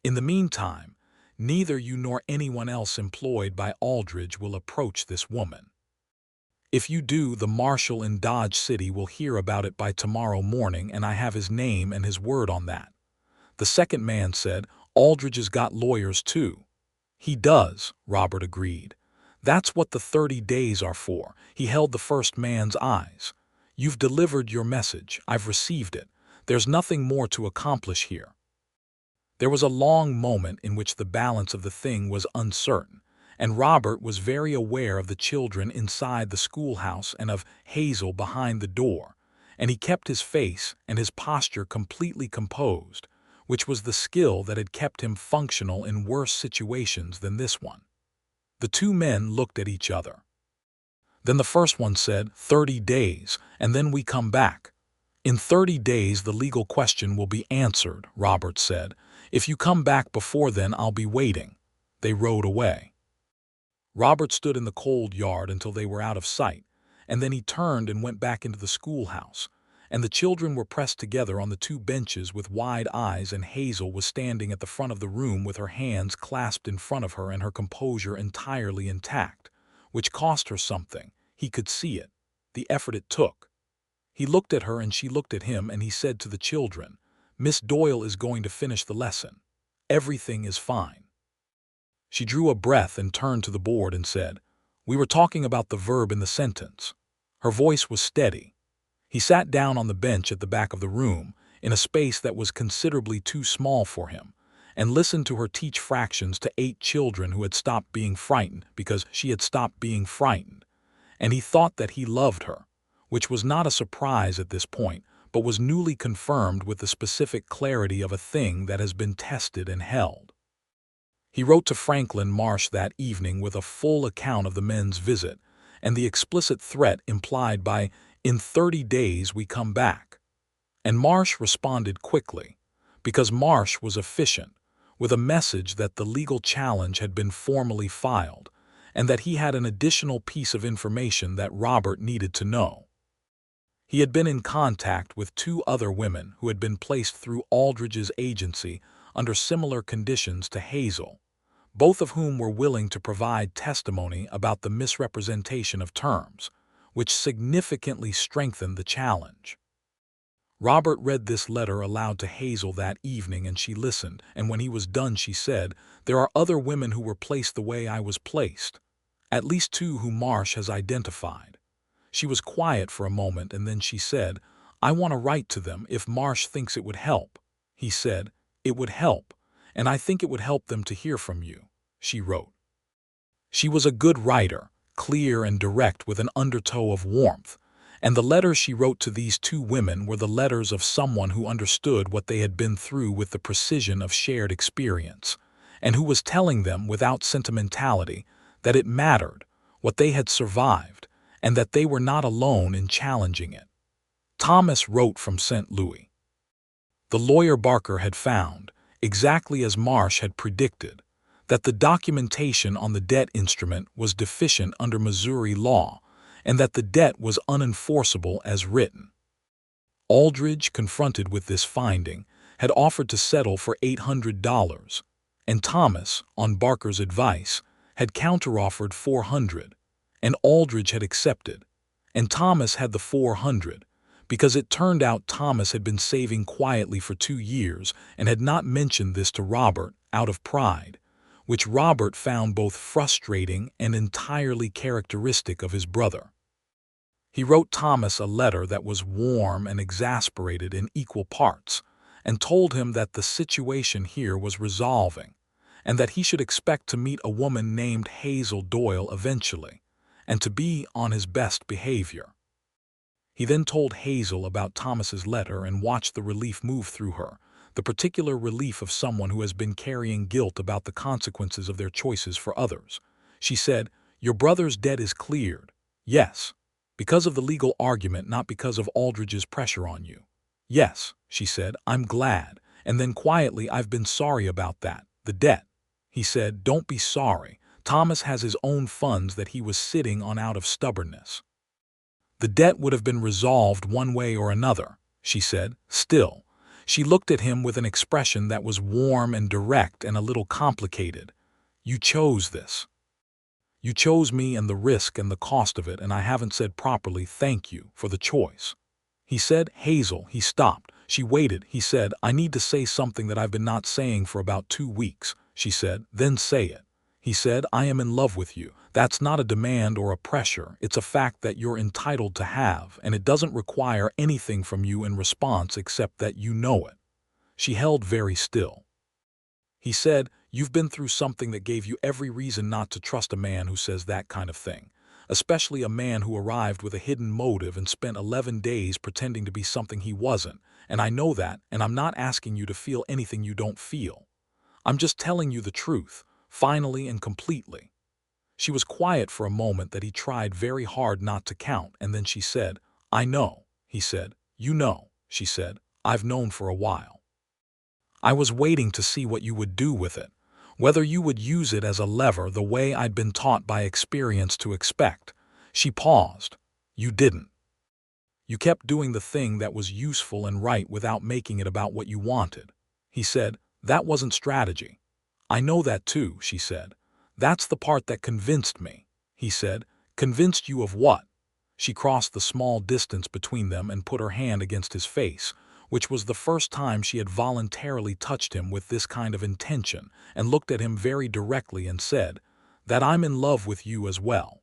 In the meantime, neither you nor anyone else employed by Aldridge will approach this woman. If you do, the marshal in Dodge City will hear about it by tomorrow morning, and I have his name and his word on that." The second man said, "Aldridge has got lawyers too." "He does," Robert agreed. That's what the 30 days are for. He held the first man's eyes. You've delivered your message. I've received it. There's nothing more to accomplish here. There was a long moment in which the balance of the thing was uncertain, and Robert was very aware of the children inside the schoolhouse and of Hazel behind the door, and he kept his face and his posture completely composed, which was the skill that had kept him functional in worse situations than this one. The two men looked at each other. Then the first one said, 30 days, and then we come back. In 30 days the legal question will be answered, Robert said. If you come back before then, I'll be waiting. They rode away. Robert stood in the cold yard until they were out of sight, and then he turned and went back into the schoolhouse, and the children were pressed together on the two benches with wide eyes, and Hazel was standing at the front of the room with her hands clasped in front of her and her composure entirely intact, which cost her something. He could see it, the effort it took. He looked at her and she looked at him, and he said to the children, Miss Doyle is going to finish the lesson. Everything is fine. She drew a breath and turned to the board and said, We were talking about the verb in the sentence. Her voice was steady. He sat down on the bench at the back of the room, in a space that was considerably too small for him, and listened to her teach fractions to 8 children who had stopped being frightened because she had stopped being frightened. And he thought that he loved her, which was not a surprise at this point, but was newly confirmed with the specific clarity of a thing that has been tested and held. He wrote to Franklin Marsh that evening with a full account of the men's visit and the explicit threat implied by, in 30 days we come back. And Marsh responded quickly, because Marsh was efficient, with a message that the legal challenge had been formally filed and that he had an additional piece of information that Robert needed to know. He had been in contact with 2 other women who had been placed through Aldridge's agency under similar conditions to Hazel, both of whom were willing to provide testimony about the misrepresentation of terms, which significantly strengthened the challenge. Robert read this letter aloud to Hazel that evening, and she listened, and when he was done she said, There are other women who were placed the way I was placed, at least 2 who Marsh has identified. She was quiet for a moment, and then she said, I want to write to them if Marsh thinks it would help. He said, It would help, and I think it would help them to hear from you, she wrote. She was a good writer, clear and direct with an undertow of warmth, and the letters she wrote to these 2 women were the letters of someone who understood what they had been through with the precision of shared experience, and who was telling them without sentimentality that it mattered, what they had survived, and that they were not alone in challenging it. Thomas wrote from St. Louis. The lawyer Barker had found, exactly as Marsh had predicted, that the documentation on the debt instrument was deficient under Missouri law, and that the debt was unenforceable as written. Aldridge, confronted with this finding, had offered to settle for $800, and Thomas, on Barker's advice, had counteroffered $400, and Aldridge had accepted, and Thomas had the $400, because it turned out Thomas had been saving quietly for 2 years and had not mentioned this to Robert out of pride, which Robert found both frustrating and entirely characteristic of his brother. He wrote Thomas a letter that was warm and exasperated in equal parts, and told him that the situation here was resolving, and that he should expect to meet a woman named Hazel Doyle eventually, and to be on his best behavior. He then told Hazel about Thomas's letter and watched the relief move through her, the particular relief of someone who has been carrying guilt about the consequences of their choices for others. She said, Your brother's debt is cleared. Yes, because of the legal argument, not because of Aldridge's pressure on you. Yes, she said, I'm glad. And then quietly, I've been sorry about that, the debt. He said, Don't be sorry. Thomas has his own funds that he was sitting on out of stubbornness. The debt would have been resolved one way or another, she said. Still, she looked at him with an expression that was warm and direct and a little complicated. You chose this. You chose me and the risk and the cost of it, and I haven't said properly thank you for the choice. He said, Hazel, he stopped. She waited. He said, I need to say something that I've been not saying for about 2 weeks. She said, Then say it. He said, I am in love with you. That's not a demand or a pressure. It's a fact that you're entitled to have, and it doesn't require anything from you in response except that you know it. She held very still. He said, you've been through something that gave you every reason not to trust a man who says that kind of thing, especially a man who arrived with a hidden motive and spent 11 days pretending to be something he wasn't. And I know that, and I'm not asking you to feel anything you don't feel. I'm just telling you the truth, finally and completely. She was quiet for a moment that he tried very hard not to count, and then she said, I know, he said. You know, she said. I've known for a while. I was waiting to see what you would do with it, whether you would use it as a lever the way I'd been taught by experience to expect. She paused. You didn't. You kept doing the thing that was useful and right without making it about what you wanted. He said, that wasn't strategy. I know that too, she said. That's the part that convinced me. He said, convinced you of what? She crossed the small distance between them and put her hand against his face, which was the first time she had voluntarily touched him with this kind of intention, and looked at him very directly and said, that I'm in love with you as well.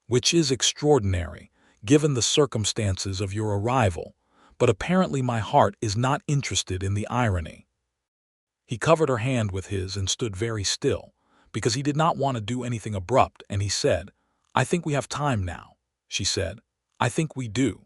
Which is extraordinary, given the circumstances of your arrival, but apparently my heart is not interested in the irony. He covered her hand with his and stood very still, because he did not want to do anything abrupt, and he said, I think we have time now, she said. I think we do.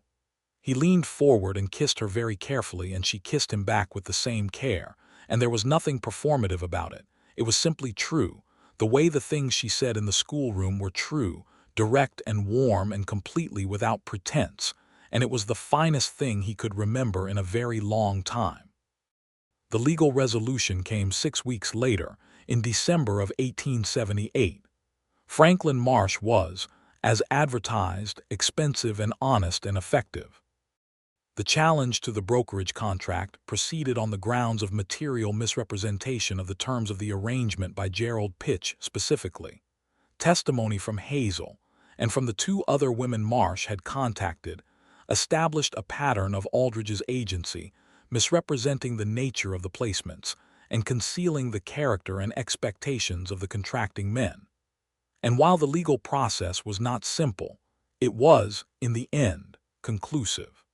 He leaned forward and kissed her very carefully, and she kissed him back with the same care, and there was nothing performative about it. It was simply true. The way the things she said in the schoolroom were true, direct and warm and completely without pretense, and it was the finest thing he could remember in a very long time. The legal resolution came 6 weeks later, in December of 1878. Franklin Marsh was, as advertised, expensive and honest and effective. The challenge to the brokerage contract proceeded on the grounds of material misrepresentation of the terms of the arrangement by Gerald Pitch specifically. Testimony from Hazel and from the 2 other women Marsh had contacted established a pattern of Aldridge's agency, misrepresenting the nature of the placements and concealing the character and expectations of the contracting men. And while the legal process was not simple, it was, in the end, conclusive.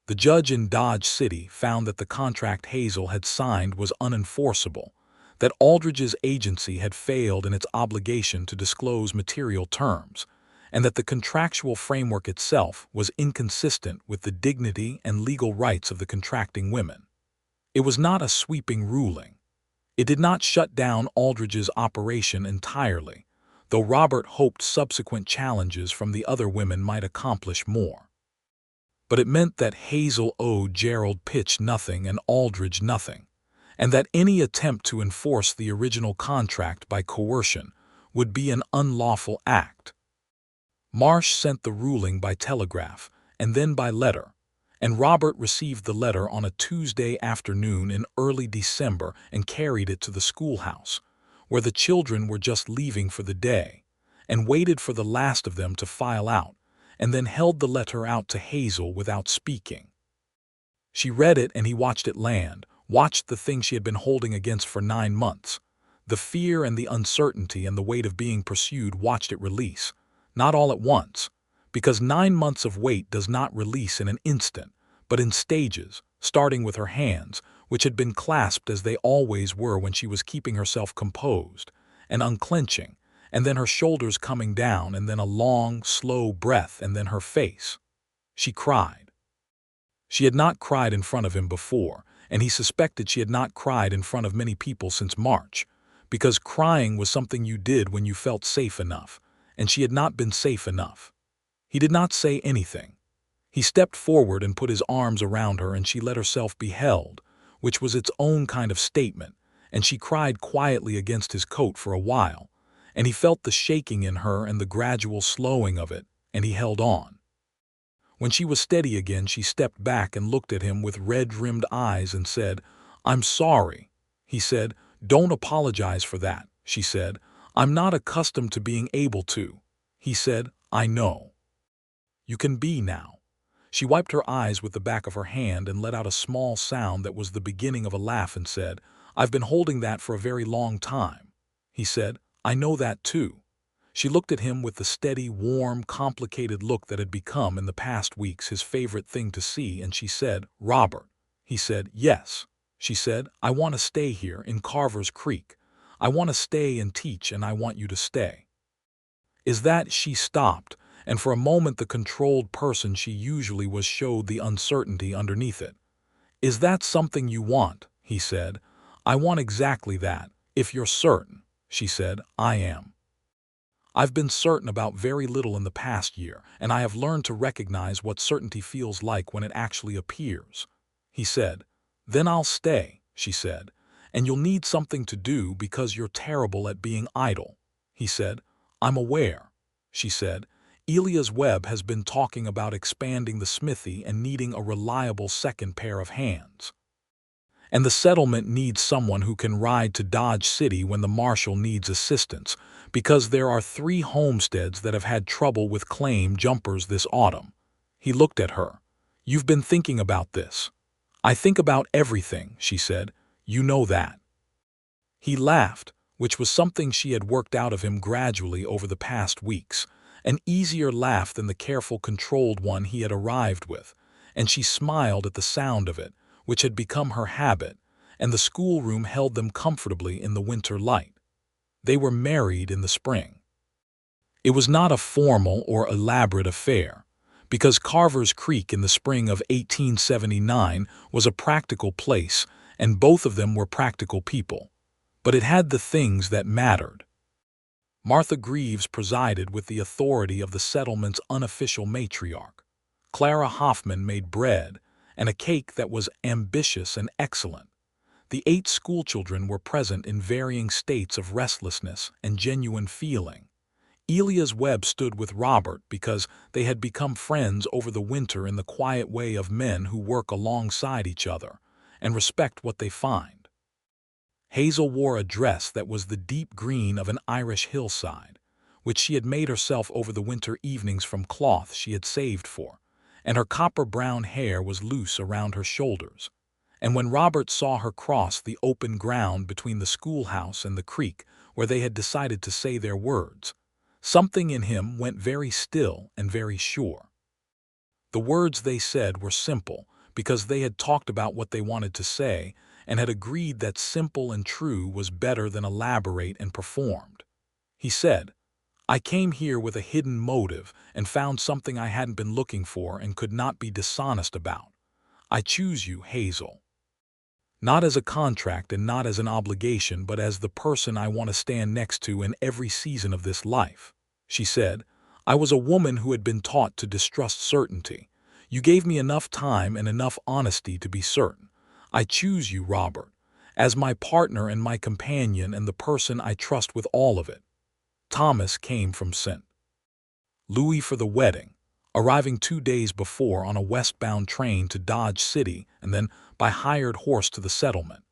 The judge in Dodge City found that the contract Hazel had signed was unenforceable, that Aldridge's agency had failed in its obligation to disclose material terms, and that the contractual framework itself was inconsistent with the dignity and legal rights of the contracting women. It was not a sweeping ruling. It did not shut down Aldridge's operation entirely, though Robert hoped subsequent challenges from the other women might accomplish more. But it meant that Hazel owed Gerald Pitch nothing and Aldridge nothing, and that any attempt to enforce the original contract by coercion would be an unlawful act. Marsh sent the ruling by telegraph and then by letter, and Robert received the letter on a Tuesday afternoon in early December and carried it to the schoolhouse, where the children were just leaving for the day, and waited for the last of them to file out, and then held the letter out to Hazel without speaking. She read it, and he watched it land, watched the thing she had been holding against for 9 months. The fear and the uncertainty and the weight of being pursued watched it release, not all at once, because 9 months of weight does not release in an instant, but in stages, starting with her hands, which had been clasped as they always were when she was keeping herself composed, and unclenching, and then her shoulders coming down, and then a long, slow breath, and then her face. She cried. She had not cried in front of him before, and he suspected she had not cried in front of many people since March, because crying was something you did when you felt safe enough, and she had not been safe enough. He did not say anything. He stepped forward and put his arms around her, and she let herself be held, which was its own kind of statement, and she cried quietly against his coat for a while, and he felt the shaking in her and the gradual slowing of it, and he held on. When she was steady again, she stepped back and looked at him with red-rimmed eyes and said, "I'm sorry." He said, "Don't apologize for that," she said. "I'm not accustomed to being able to." He said, "I know. You can be now." She wiped her eyes with the back of her hand and let out a small sound that was the beginning of a laugh and said, "I've been holding that for a very long time." He said, I know that too. She looked at him with the steady, warm, complicated look that had become, in the past weeks, his favorite thing to see, and she said, "Robert." He said, "Yes." She said, "I want to stay here, in Carver's Creek. I want to stay and teach, and I want you to stay." Is that— She stopped, and for a moment the controlled person she usually was showed the uncertainty underneath it. "Is that something you want?" he said. "I want exactly that. If you're certain." She said, "I am. I've been certain about very little in the past year, and I have learned to recognize what certainty feels like when it actually appears." He said, "Then I'll stay," she said, "and you'll need something to do because you're terrible at being idle." He said, "I'm aware." She said, "Elias Webb has been talking about expanding the smithy and needing a reliable second pair of hands. And the settlement needs someone who can ride to Dodge City when the marshal needs assistance, because there are 3 homesteads that have had trouble with claim jumpers this autumn." He looked at her. "You've been thinking about this." "I think about everything," she said. "You know that." He laughed, which was something she had worked out of him gradually over the past weeks, an easier laugh than the careful, controlled one he had arrived with, and she smiled at the sound of it, which had become her habit, and the schoolroom held them comfortably in the winter light. They were married in the spring. It was not a formal or elaborate affair, because Carver's Creek in the spring of 1879 was a practical place, and both of them were practical people. But it had the things that mattered. Martha Greaves presided with the authority of the settlement's unofficial matriarch. Clara Hoffman made bread, and a cake that was ambitious and excellent. The 8 schoolchildren were present in varying states of restlessness and genuine feeling. Elias Webb stood with Robert because they had become friends over the winter in the quiet way of men who work alongside each other and respect what they find. Hazel wore a dress that was the deep green of an Irish hillside, which she had made herself over the winter evenings from cloth she had saved for, and her copper-brown hair was loose around her shoulders. And when Robert saw her cross the open ground between the schoolhouse and the creek where they had decided to say their words, something in him went very still and very sure. The words they said were simple because they had talked about what they wanted to say and had agreed that simple and true was better than elaborate and performed. He said, "I came here with a hidden motive and found something I hadn't been looking for and could not be dishonest about. I choose you, Hazel. Not as a contract and not as an obligation, but as the person I want to stand next to in every season of this life." She said, "I was a woman who had been taught to distrust certainty. You gave me enough time and enough honesty to be certain. I choose you, Robert, as my partner and my companion and the person I trust with all of it." Thomas came from St. Louis for the wedding, arriving 2 days before on a westbound train to Dodge City and then by hired horse to the settlement.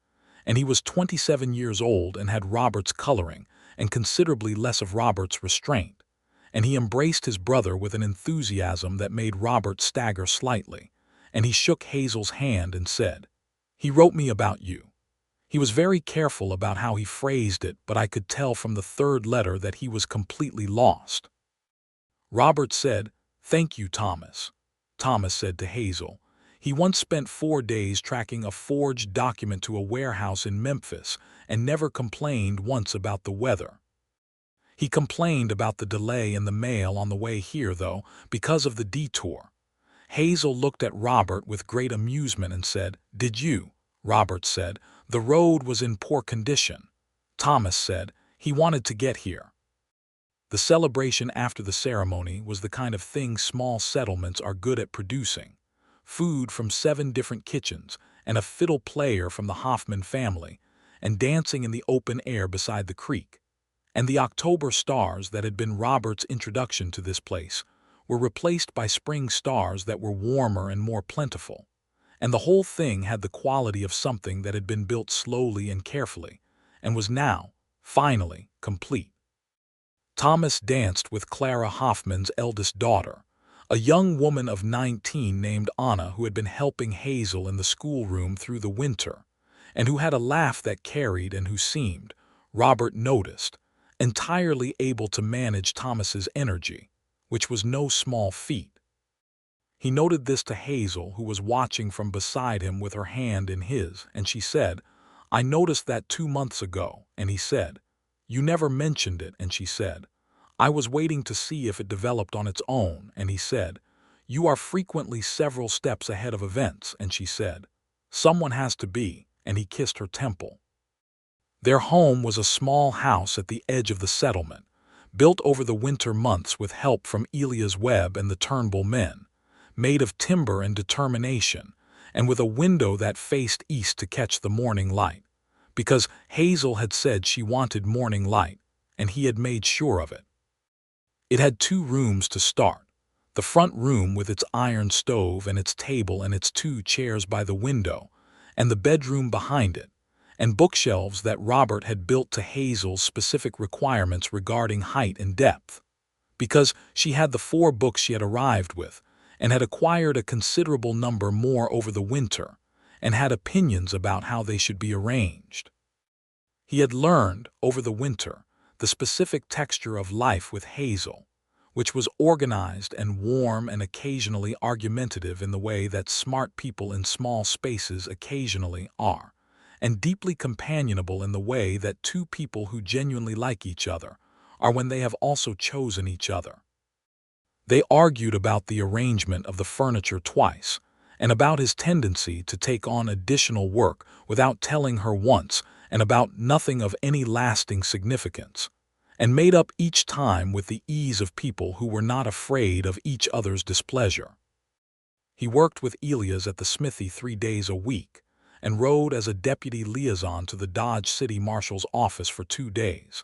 And he was 27 years old and had Robert's coloring and considerably less of Robert's restraint. And he embraced his brother with an enthusiasm that made Robert stagger slightly, and he shook Hazel's hand and said, "He wrote me about you." He was very careful about how he phrased it, but I could tell from the 3rd letter that he was completely lost. Robert said, "Thank you, Thomas." Thomas said to Hazel, he once spent 4 days tracking a forged document to a warehouse in Memphis and never complained once about the weather. He complained about the delay in the mail on the way here, though, because of the detour. Hazel looked at Robert with great amusement and said, "Did you?" Robert said, "The road was in poor condition." Thomas said, "He wanted to get here." The celebration after the ceremony was the kind of thing small settlements are good at producing. Food from 7 different kitchens, and a fiddle player from the Hoffman family, and dancing in the open air beside the creek. And the October stars that had been Robert's introduction to this place were replaced by spring stars that were warmer and more plentiful. And the whole thing had the quality of something that had been built slowly and carefully, and was now, finally, complete. Thomas danced with Clara Hoffman's eldest daughter, a young woman of 19 named Anna who had been helping Hazel in the schoolroom through the winter, and who had a laugh that carried and who seemed, Robert noticed, entirely able to manage Thomas's energy, which was no small feat. He noted this to Hazel, who was watching from beside him with her hand in his, and she said, "I noticed that 2 months ago," and he said, "You never mentioned it," and she said, "I was waiting to see if it developed on its own," and he said, "You are frequently several steps ahead of events," and she said, "Someone has to be," and he kissed her temple. Their home was a small house at the edge of the settlement, built over the winter months with help from Elias Webb and the Turnbull men, made of timber and determination, and with a window that faced east to catch the morning light, because Hazel had said she wanted morning light, and he had made sure of it. It had 2 rooms to start: the front room with its iron stove and its table and its 2 chairs by the window, and the bedroom behind it, and bookshelves that Robert had built to Hazel's specific requirements regarding height and depth, because she had the 4 books she had arrived with, and had acquired a considerable number more over the winter, and had opinions about how they should be arranged. He had learned, over the winter, the specific texture of life with Hazel, which was organized and warm and occasionally argumentative in the way that smart people in small spaces occasionally are, and deeply companionable in the way that 2 people who genuinely like each other are when they have also chosen each other. They argued about the arrangement of the furniture twice, and about his tendency to take on additional work without telling her once, and about nothing of any lasting significance, and made up each time with the ease of people who were not afraid of each other's displeasure. He worked with Elias at the smithy 3 days a week, and rode as a deputy liaison to the Dodge City Marshal's office for 2 days,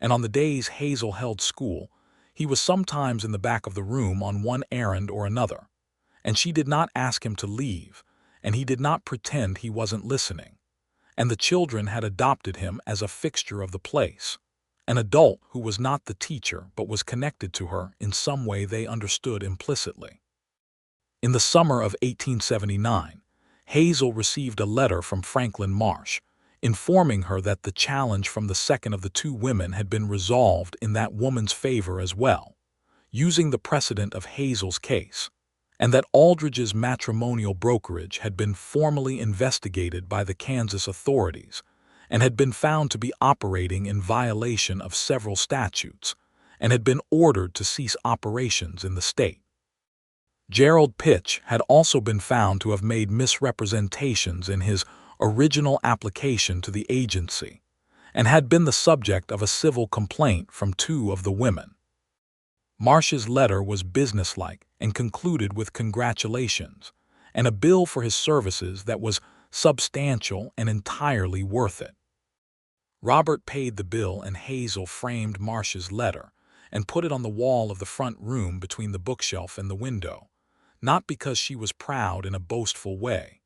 and on the days Hazel held school, he was sometimes in the back of the room on one errand or another, and she did not ask him to leave, and he did not pretend he wasn't listening, and the children had adopted him as a fixture of the place, an adult who was not the teacher but was connected to her in some way they understood implicitly. In the summer of 1879, Hazel received a letter from Franklin Marsh, informing her that the challenge from the second of the 2 women had been resolved in that woman's favor as well, using the precedent of Hazel's case, and that Aldridge's matrimonial brokerage had been formally investigated by the Kansas authorities and had been found to be operating in violation of several statutes and had been ordered to cease operations in the state. Gerald Pitch had also been found to have made misrepresentations in his original application to the agency, and had been the subject of a civil complaint from 2 of the women. Marsh's letter was businesslike and concluded with congratulations, and a bill for his services that was substantial and entirely worth it. Robert paid the bill, and Hazel framed Marsh's letter and put it on the wall of the front room between the bookshelf and the window, not because she was proud in a boastful way,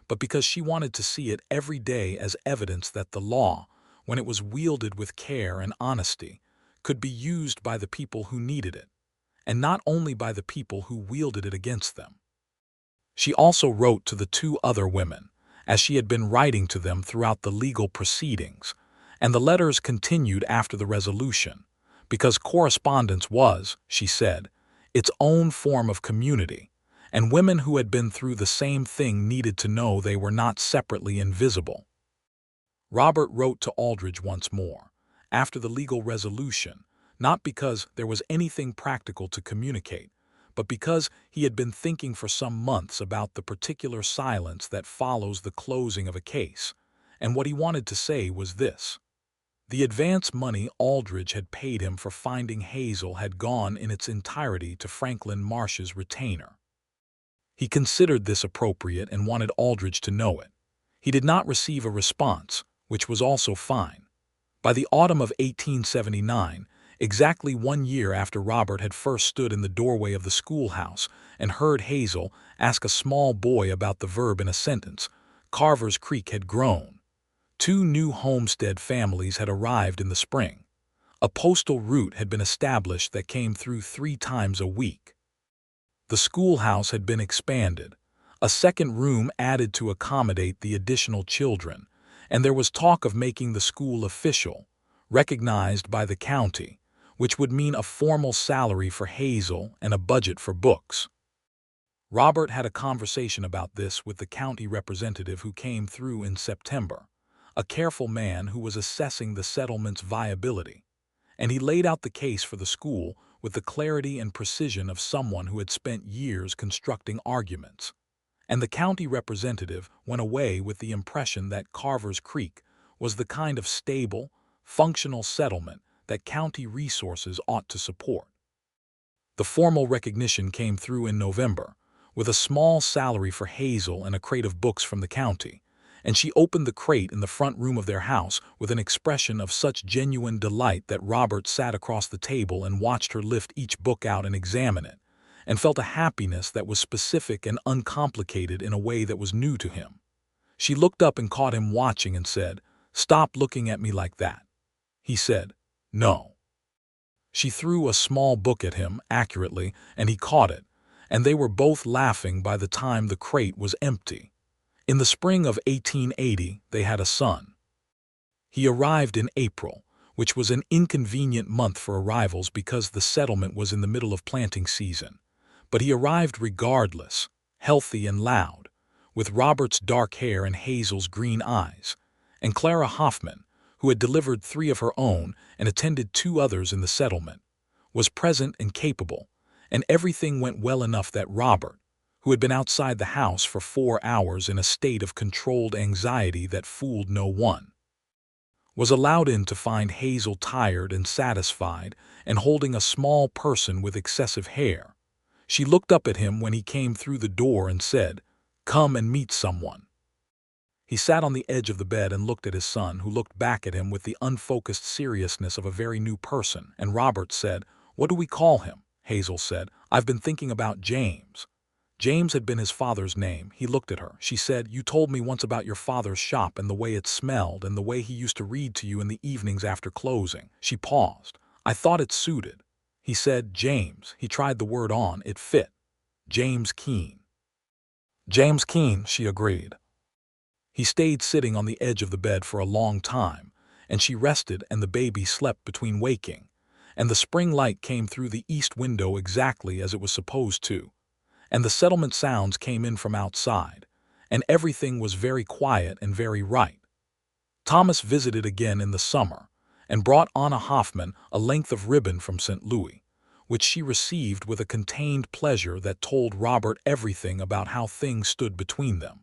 but because she wanted to see it every day as evidence that the law, when it was wielded with care and honesty, could be used by the people who needed it, and not only by the people who wielded it against them. She also wrote to the 2 other women, as she had been writing to them throughout the legal proceedings, and the letters continued after the resolution, because correspondence was, she said, its own form of community, and women who had been through the same thing needed to know they were not separately invisible. Robert wrote to Aldridge once more, after the legal resolution, not because there was anything practical to communicate, but because he had been thinking for some months about the particular silence that follows the closing of a case, and what he wanted to say was this: the advance money Aldridge had paid him for finding Hazel had gone in its entirety to Franklin Marsh's retainer. He considered this appropriate and wanted Aldridge to know it. He did not receive a response, which was also fine. By the autumn of 1879, exactly 1 year after Robert had first stood in the doorway of the schoolhouse and heard Hazel ask a small boy about the verb in a sentence, Carver's Creek had grown. 2 new homestead families had arrived in the spring. A postal route had been established that came through 3 times a week. The schoolhouse had been expanded, a second room added to accommodate the additional children, and there was talk of making the school official, recognized by the county, which would mean a formal salary for Hazel and a budget for books. Robert had a conversation about this with the county representative who came through in September, a careful man who was assessing the settlement's viability, and he laid out the case for the school with the clarity and precision of someone who had spent years constructing arguments. And the county representative went away with the impression that Carver's Creek was the kind of stable, functional settlement that county resources ought to support. The formal recognition came through in November, with a small salary for Hazel and a crate of books from the county, and she opened the crate in the front room of their house with an expression of such genuine delight that Robert sat across the table and watched her lift each book out and examine it, and felt a happiness that was specific and uncomplicated in a way that was new to him. She looked up and caught him watching and said, "Stop looking at me like that." He said, "No." She threw a small book at him accurately, and he caught it, and they were both laughing by the time the crate was empty. In the spring of 1880, they had a son. He arrived in April, which was an inconvenient month for arrivals because the settlement was in the middle of planting season. But he arrived regardless, healthy and loud, with Robert's dark hair and Hazel's green eyes, and Clara Hoffman, who had delivered 3 of her own and attended 2 others in the settlement, was present and capable, and everything went well enough that Robert, who had been outside the house for 4 hours in a state of controlled anxiety that fooled no one, was allowed in to find Hazel tired and satisfied and holding a small person with excessive hair. She looked up at him when he came through the door and said, "Come and meet someone." He sat on the edge of the bed and looked at his son, who looked back at him with the unfocused seriousness of a very new person, and Robert said, "What do we call him?" Hazel said, "I've been thinking about James." James had been his father's name. He looked at her. She said, "You told me once about your father's shop and the way it smelled and the way he used to read to you in the evenings after closing." She paused. "I thought it suited." He said, "James." He tried the word on. It fit. James Keene. "James Keene," she agreed. He stayed sitting on the edge of the bed for a long time, and she rested and the baby slept between waking, and the spring light came through the east window exactly as it was supposed to, and the settlement sounds came in from outside, and everything was very quiet and very right. Thomas visited again in the summer, and brought Anna Hoffman a length of ribbon from St. Louis, which she received with a contained pleasure that told Robert everything about how things stood between them.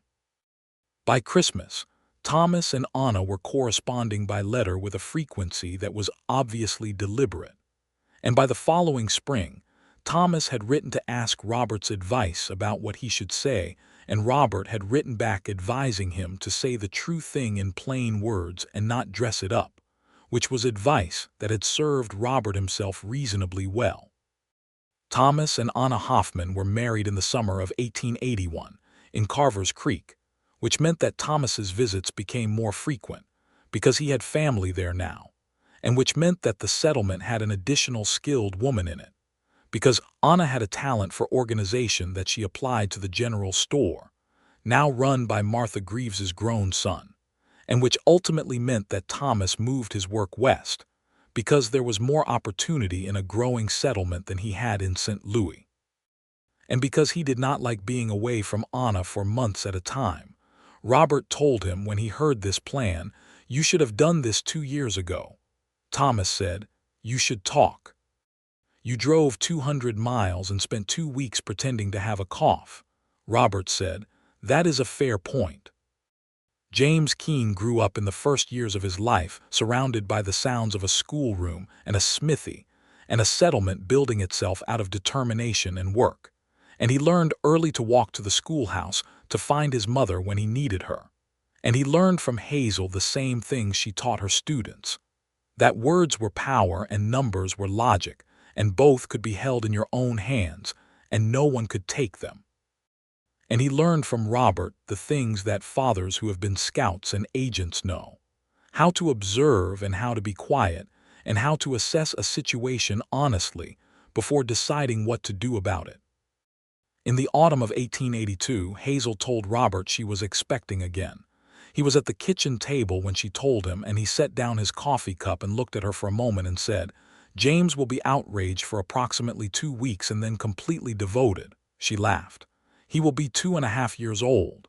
By Christmas, Thomas and Anna were corresponding by letter with a frequency that was obviously deliberate, and by the following spring, Thomas had written to ask Robert's advice about what he should say, and Robert had written back advising him to say the true thing in plain words and not dress it up, which was advice that had served Robert himself reasonably well. Thomas and Anna Hoffman were married in the summer of 1881 in Carver's Creek, which meant that Thomas's visits became more frequent because he had family there now, and which meant that the settlement had an additional skilled woman in it, because Anna had a talent for organization that she applied to the general store, now run by Martha Greaves's grown son, and which ultimately meant that Thomas moved his work west, because there was more opportunity in a growing settlement than he had in St. Louis. And because he did not like being away from Anna for months at a time, Robert told him when he heard this plan, "You should have done this 2 years ago." Thomas said, "You should talk. You drove 200 miles and spent 2 weeks pretending to have a cough." Robert said, "That is a fair point." James Keene grew up in the first years of his life surrounded by the sounds of a schoolroom and a smithy and a settlement building itself out of determination and work, and he learned early to walk to the schoolhouse to find his mother when he needed her, and he learned from Hazel the same things she taught her students, that words were power and numbers were logic, and both could be held in your own hands, and no one could take them. And he learned from Robert the things that fathers who have been scouts and agents know, how to observe and how to be quiet, and how to assess a situation honestly before deciding what to do about it. In the autumn of 1882, Hazel told Robert she was expecting again. He was at the kitchen table when she told him, and he set down his coffee cup and looked at her for a moment and said, "James will be outraged for approximately 2 weeks and then completely devoted." She laughed. "He will be 2.5 years old.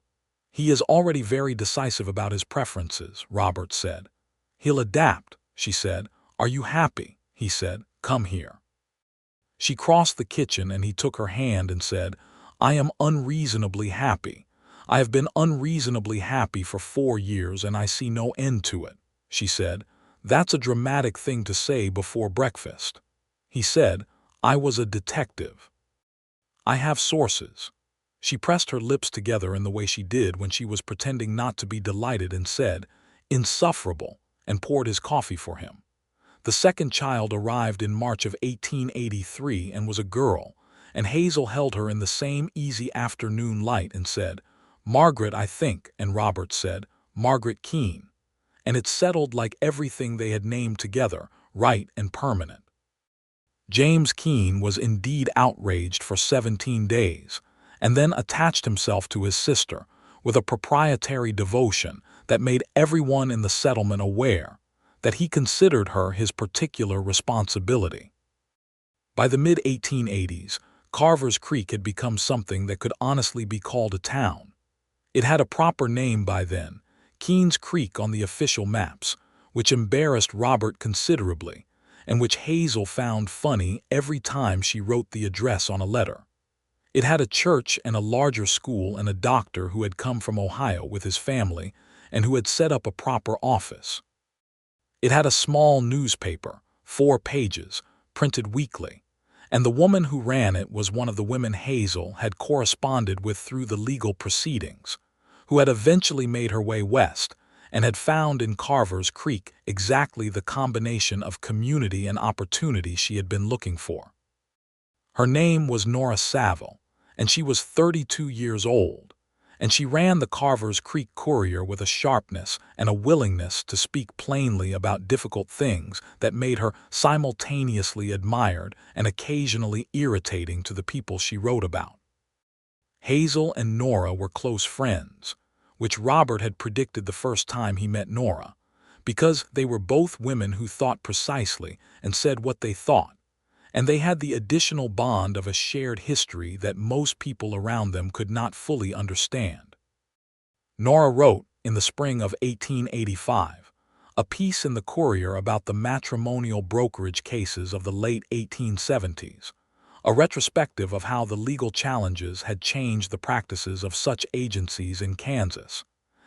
He is already very decisive about his preferences," Robert said. "He'll adapt," she said. "Are you happy?" he said. "Come here." She crossed the kitchen and he took her hand and said, "I am unreasonably happy. I have been unreasonably happy for 4 years and I see no end to it," she said. "That's a dramatic thing to say before breakfast." He said, "I was a detective. I have sources." She pressed her lips together in the way she did when she was pretending not to be delighted and said, "Insufferable," and poured his coffee for him. The second child arrived in March of 1883 and was a girl, and Hazel held her in the same easy afternoon light and said, "Margaret, I think," and Robert said, "Margaret Keene." And it settled like everything they had named together, right and permanent. James Keene was indeed outraged for 17 days, and then attached himself to his sister with a proprietary devotion that made everyone in the settlement aware that he considered her his particular responsibility. By the mid-1880s, Carver's Creek had become something that could honestly be called a town. It had a proper name by then, Keene's Creek on the official maps, which embarrassed Robert considerably, and which Hazel found funny every time she wrote the address on a letter. It had a church and a larger school and a doctor who had come from Ohio with his family and who had set up a proper office. It had a small newspaper, 4 pages, printed weekly, and the woman who ran it was one of the women Hazel had corresponded with through the legal proceedings, who had eventually made her way west and had found in Carver's Creek exactly the combination of community and opportunity she had been looking for. Her name was Nora Saville, and she was 32 years old, and she ran the Carver's Creek Courier with a sharpness and a willingness to speak plainly about difficult things that made her simultaneously admired and occasionally irritating to the people she wrote about. Hazel and Nora were close friends, which Robert had predicted the first time he met Nora, because they were both women who thought precisely and said what they thought, and they had the additional bond of a shared history that most people around them could not fully understand. Nora wrote, in the spring of 1885, a piece in the Courier about the matrimonial brokerage cases of the late 1870s, a retrospective of how the legal challenges had changed the practices of such agencies in Kansas,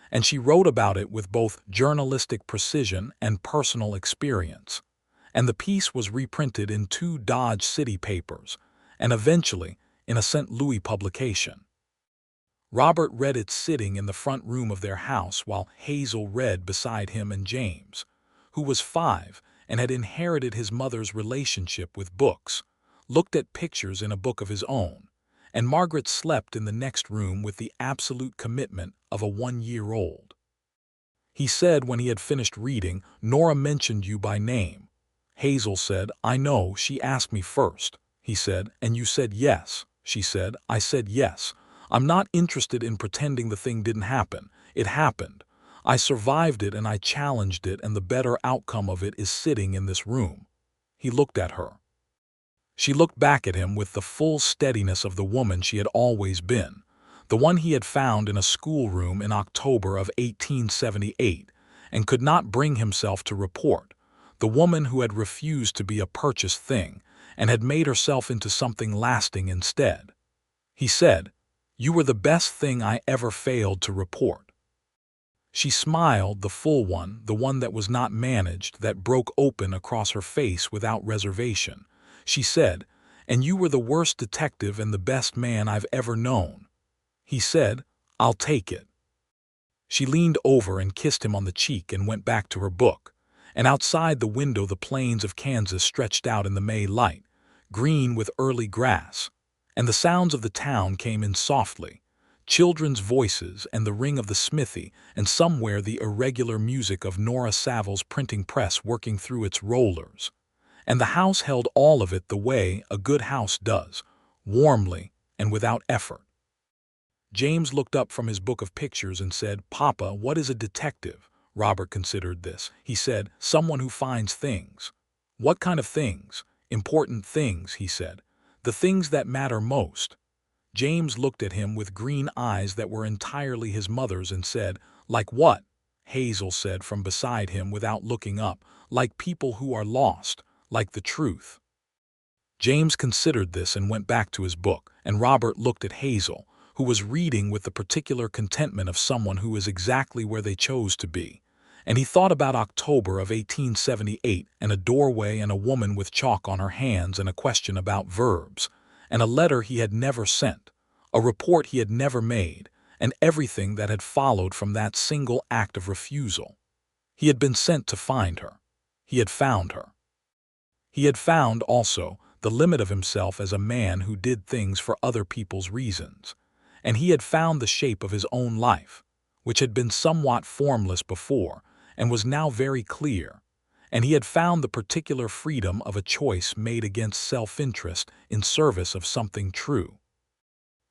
and she wrote about it with both journalistic precision and personal experience. And the piece was reprinted in 2 Dodge City papers, and eventually in a St. Louis publication. Robert read it sitting in the front room of their house while Hazel read beside him, and James, who was 5 and had inherited his mother's relationship with books, looked at pictures in a book of his own, and Margaret slept in the next room with the absolute commitment of a 1-year-old. He said when he had finished reading, "Nora mentioned you by name." Hazel said, "I know, she asked me first." He said, "And you said yes." She said, "I said yes. I'm not interested in pretending the thing didn't happen. It happened. I survived it and I challenged it, and the better outcome of it is sitting in this room." He looked at her. She looked back at him with the full steadiness of the woman she had always been, the one he had found in a schoolroom in October of 1878 and could not bring himself to report, the woman who had refused to be a purchased thing and had made herself into something lasting instead. He said, "You were the best thing I ever failed to report." She smiled, the full one, the one that was not managed, that broke open across her face without reservation. She said, "And you were the worst detective and the best man I've ever known." He said, "I'll take it." She leaned over and kissed him on the cheek and went back to her book, and outside the window the plains of Kansas stretched out in the May light, green with early grass, and the sounds of the town came in softly, children's voices and the ring of the smithy, and somewhere the irregular music of Nora Saville's printing press working through its rollers. And the house held all of it the way a good house does, warmly and without effort. James looked up from his book of pictures and said, "Papa, what is a detective?" Robert considered this. He said, "Someone who finds things." "What kind of things?" "Important things," he said. "The things that matter most." James looked at him with green eyes that were entirely his mother's and said, "Like what?" Hazel said from beside him without looking up, "Like people who are lost, like the truth." James considered this and went back to his book, and Robert looked at Hazel, who was reading with the particular contentment of someone who is exactly where they chose to be. And he thought about October of 1878 and a doorway and a woman with chalk on her hands and a question about verbs, and a letter he had never sent, a report he had never made, and everything that had followed from that single act of refusal. He had been sent to find her. He had found her. He had found, also, the limit of himself as a man who did things for other people's reasons. And he had found the shape of his own life, which had been somewhat formless before and was now very clear. And he had found the particular freedom of a choice made against self-interest in service of something true.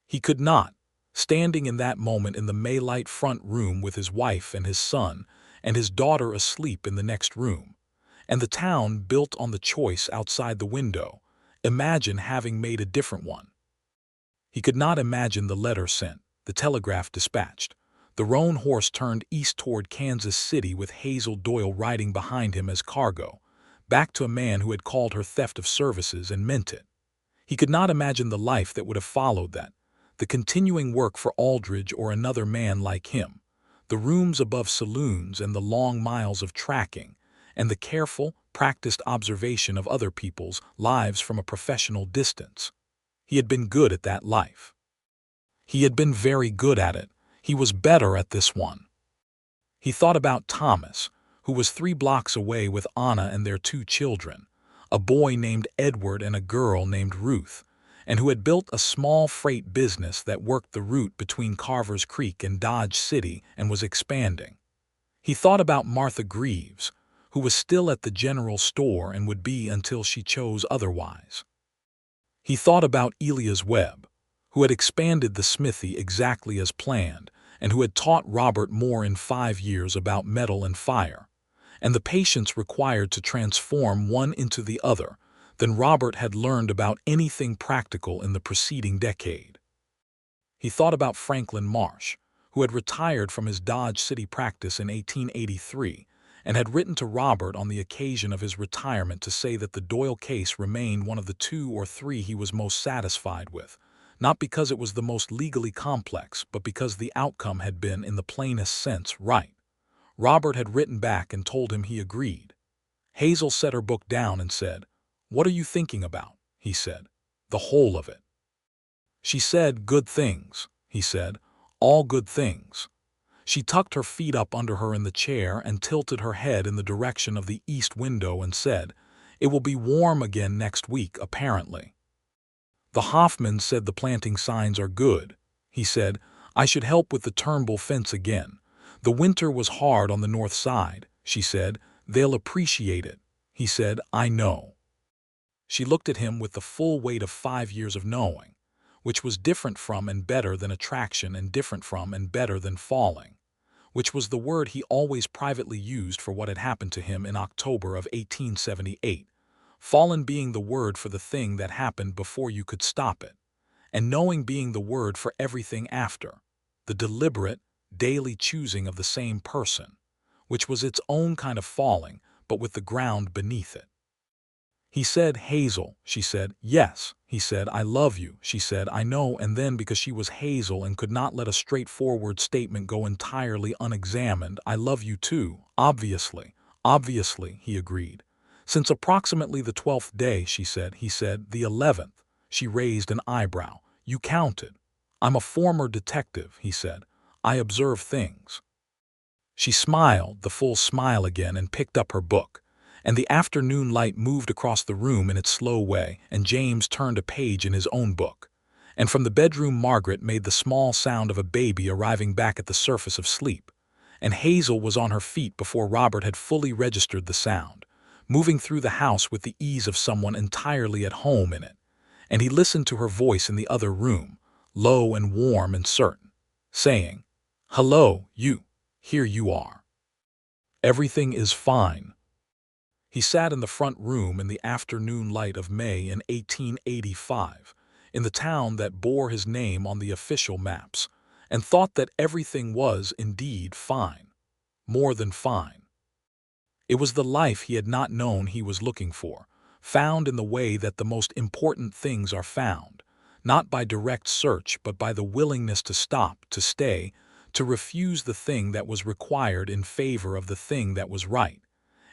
He could not, standing in that moment in the Maylight front room with his wife and his son, and his daughter asleep in the next room, and the town built on the choice outside the window, imagine having made a different one. He could not imagine the letter sent, the telegraph dispatched, the roan horse turned east toward Kansas City with Hazel Doyle riding behind him as cargo, back to a man who had called her theft of services and meant it. He could not imagine the life that would have followed that, the continuing work for Aldrich or another man like him, the rooms above saloons and the long miles of tracking, and the careful, practiced observation of other people's lives from a professional distance. He had been good at that life. He had been very good at it. He was better at this one. He thought about Thomas, who was 3 blocks away with Anna and their 2 children, a boy named Edward and a girl named Ruth, and who had built a small freight business that worked the route between Carver's Creek and Dodge City and was expanding. He thought about Martha Greaves, who was still at the general store and would be until she chose otherwise. He thought about Elias Webb, who had expanded the smithy exactly as planned and who had taught Robert more in 5 years about metal and fire, and the patience required to transform one into the other than Robert had learned about anything practical in the preceding decade. He thought about Franklin Marsh, who had retired from his Dodge City practice in 1883 and had written to Robert on the occasion of his retirement to say that the Doyle case remained one of the 2 or 3 he was most satisfied with, not because it was the most legally complex, but because the outcome had been, in the plainest sense, right. Robert had written back and told him he agreed. Hazel set her book down and said, "What are you thinking about?" he said. "The whole of it." She said, "Good things," he said, "all good things." She tucked her feet up under her in the chair and tilted her head in the direction of the east window and said, "It will be warm again next week, apparently." "The Hoffmans said the planting signs are good," he said. "I should help with the Turnbull fence again. The winter was hard on the north side," she said. "They'll appreciate it," he said. "I know." She looked at him with the full weight of 5 years of knowing, which was different from and better than attraction and different from and better than falling, which was the word he always privately used for what had happened to him in October of 1878, fallen being the word for the thing that happened before you could stop it, and knowing being the word for everything after, the deliberate, daily choosing of the same person, which was its own kind of falling, but with the ground beneath it. He said, "Hazel," she said. "Yes," he said. "I love you," she said. "I know," and then, because she was Hazel and could not let a straightforward statement go entirely unexamined, "I love you too, obviously." "Obviously," he agreed. "Since approximately the 12th day," she said. He said, "The 11th." She raised an eyebrow. "You counted." "I'm a former detective," he said. "I observe things." She smiled, the full smile again, and picked up her book. And the afternoon light moved across the room in its slow way, and James turned a page in his own book. And from the bedroom Margaret made the small sound of a baby arriving back at the surface of sleep. And Hazel was on her feet before Robert had fully registered the sound, moving through the house with the ease of someone entirely at home in it. And he listened to her voice in the other room, low and warm and certain. saying, "Hello, you. Here you are. Everything is fine." He sat in the front room in the afternoon light of May in 1885, in the town that bore his name on the official maps, and thought that everything was indeed fine, more than fine. It was the life he had not known he was looking for, found in the way that the most important things are found, not by direct search but by the willingness to stop, to stay, to refuse the thing that was required in favor of the thing that was right,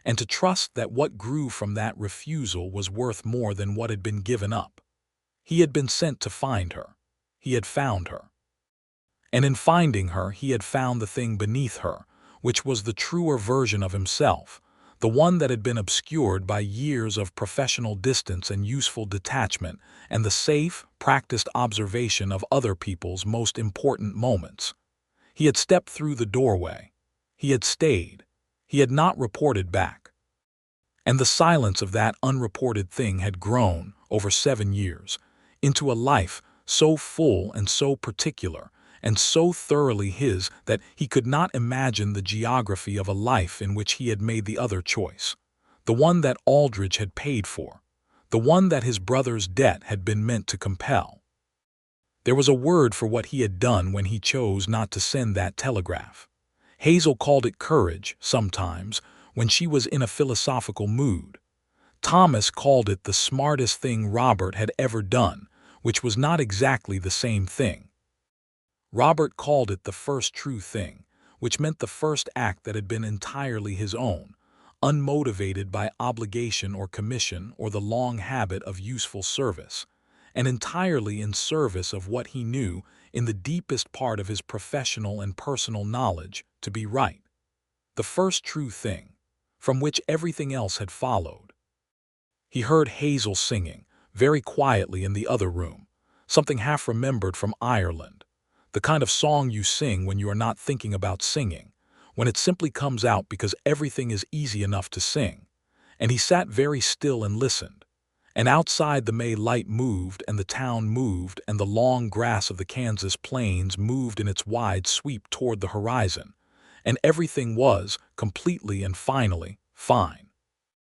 and to trust that what grew from that refusal was worth more than what had been given up. He had been sent to find her. He had found her. And in finding her, he had found the thing beneath her, which was the truer version of himself, the one that had been obscured by years of professional distance and useful detachment and the safe, practiced observation of other people's most important moments. He had stepped through the doorway. He had stayed. He had not reported back. And the silence of that unreported thing had grown, over 7 years, into a life so full and so particular, and so thoroughly his that he could not imagine the geography of a life in which he had made the other choice, the one that Aldrich had paid for, the one that his brother's debt had been meant to compel. There was a word for what he had done when he chose not to send that telegraph. Hazel called it courage, sometimes, when she was in a philosophical mood. Thomas called it the smartest thing Robert had ever done, which was not exactly the same thing. Robert called it the first true thing, which meant the first act that had been entirely his own, unmotivated by obligation or commission or the long habit of useful service, and entirely in service of what he knew, in the deepest part of his professional and personal knowledge, to be right. The first true thing, from which everything else had followed. He heard Hazel singing, very quietly in the other room, something half-remembered from Ireland, the kind of song you sing when you are not thinking about singing, when it simply comes out because everything is easy enough to sing. And he sat very still and listened. And outside the May light moved, and the town moved, and the long grass of the Kansas plains moved in its wide sweep toward the horizon, and everything was, completely and finally, fine.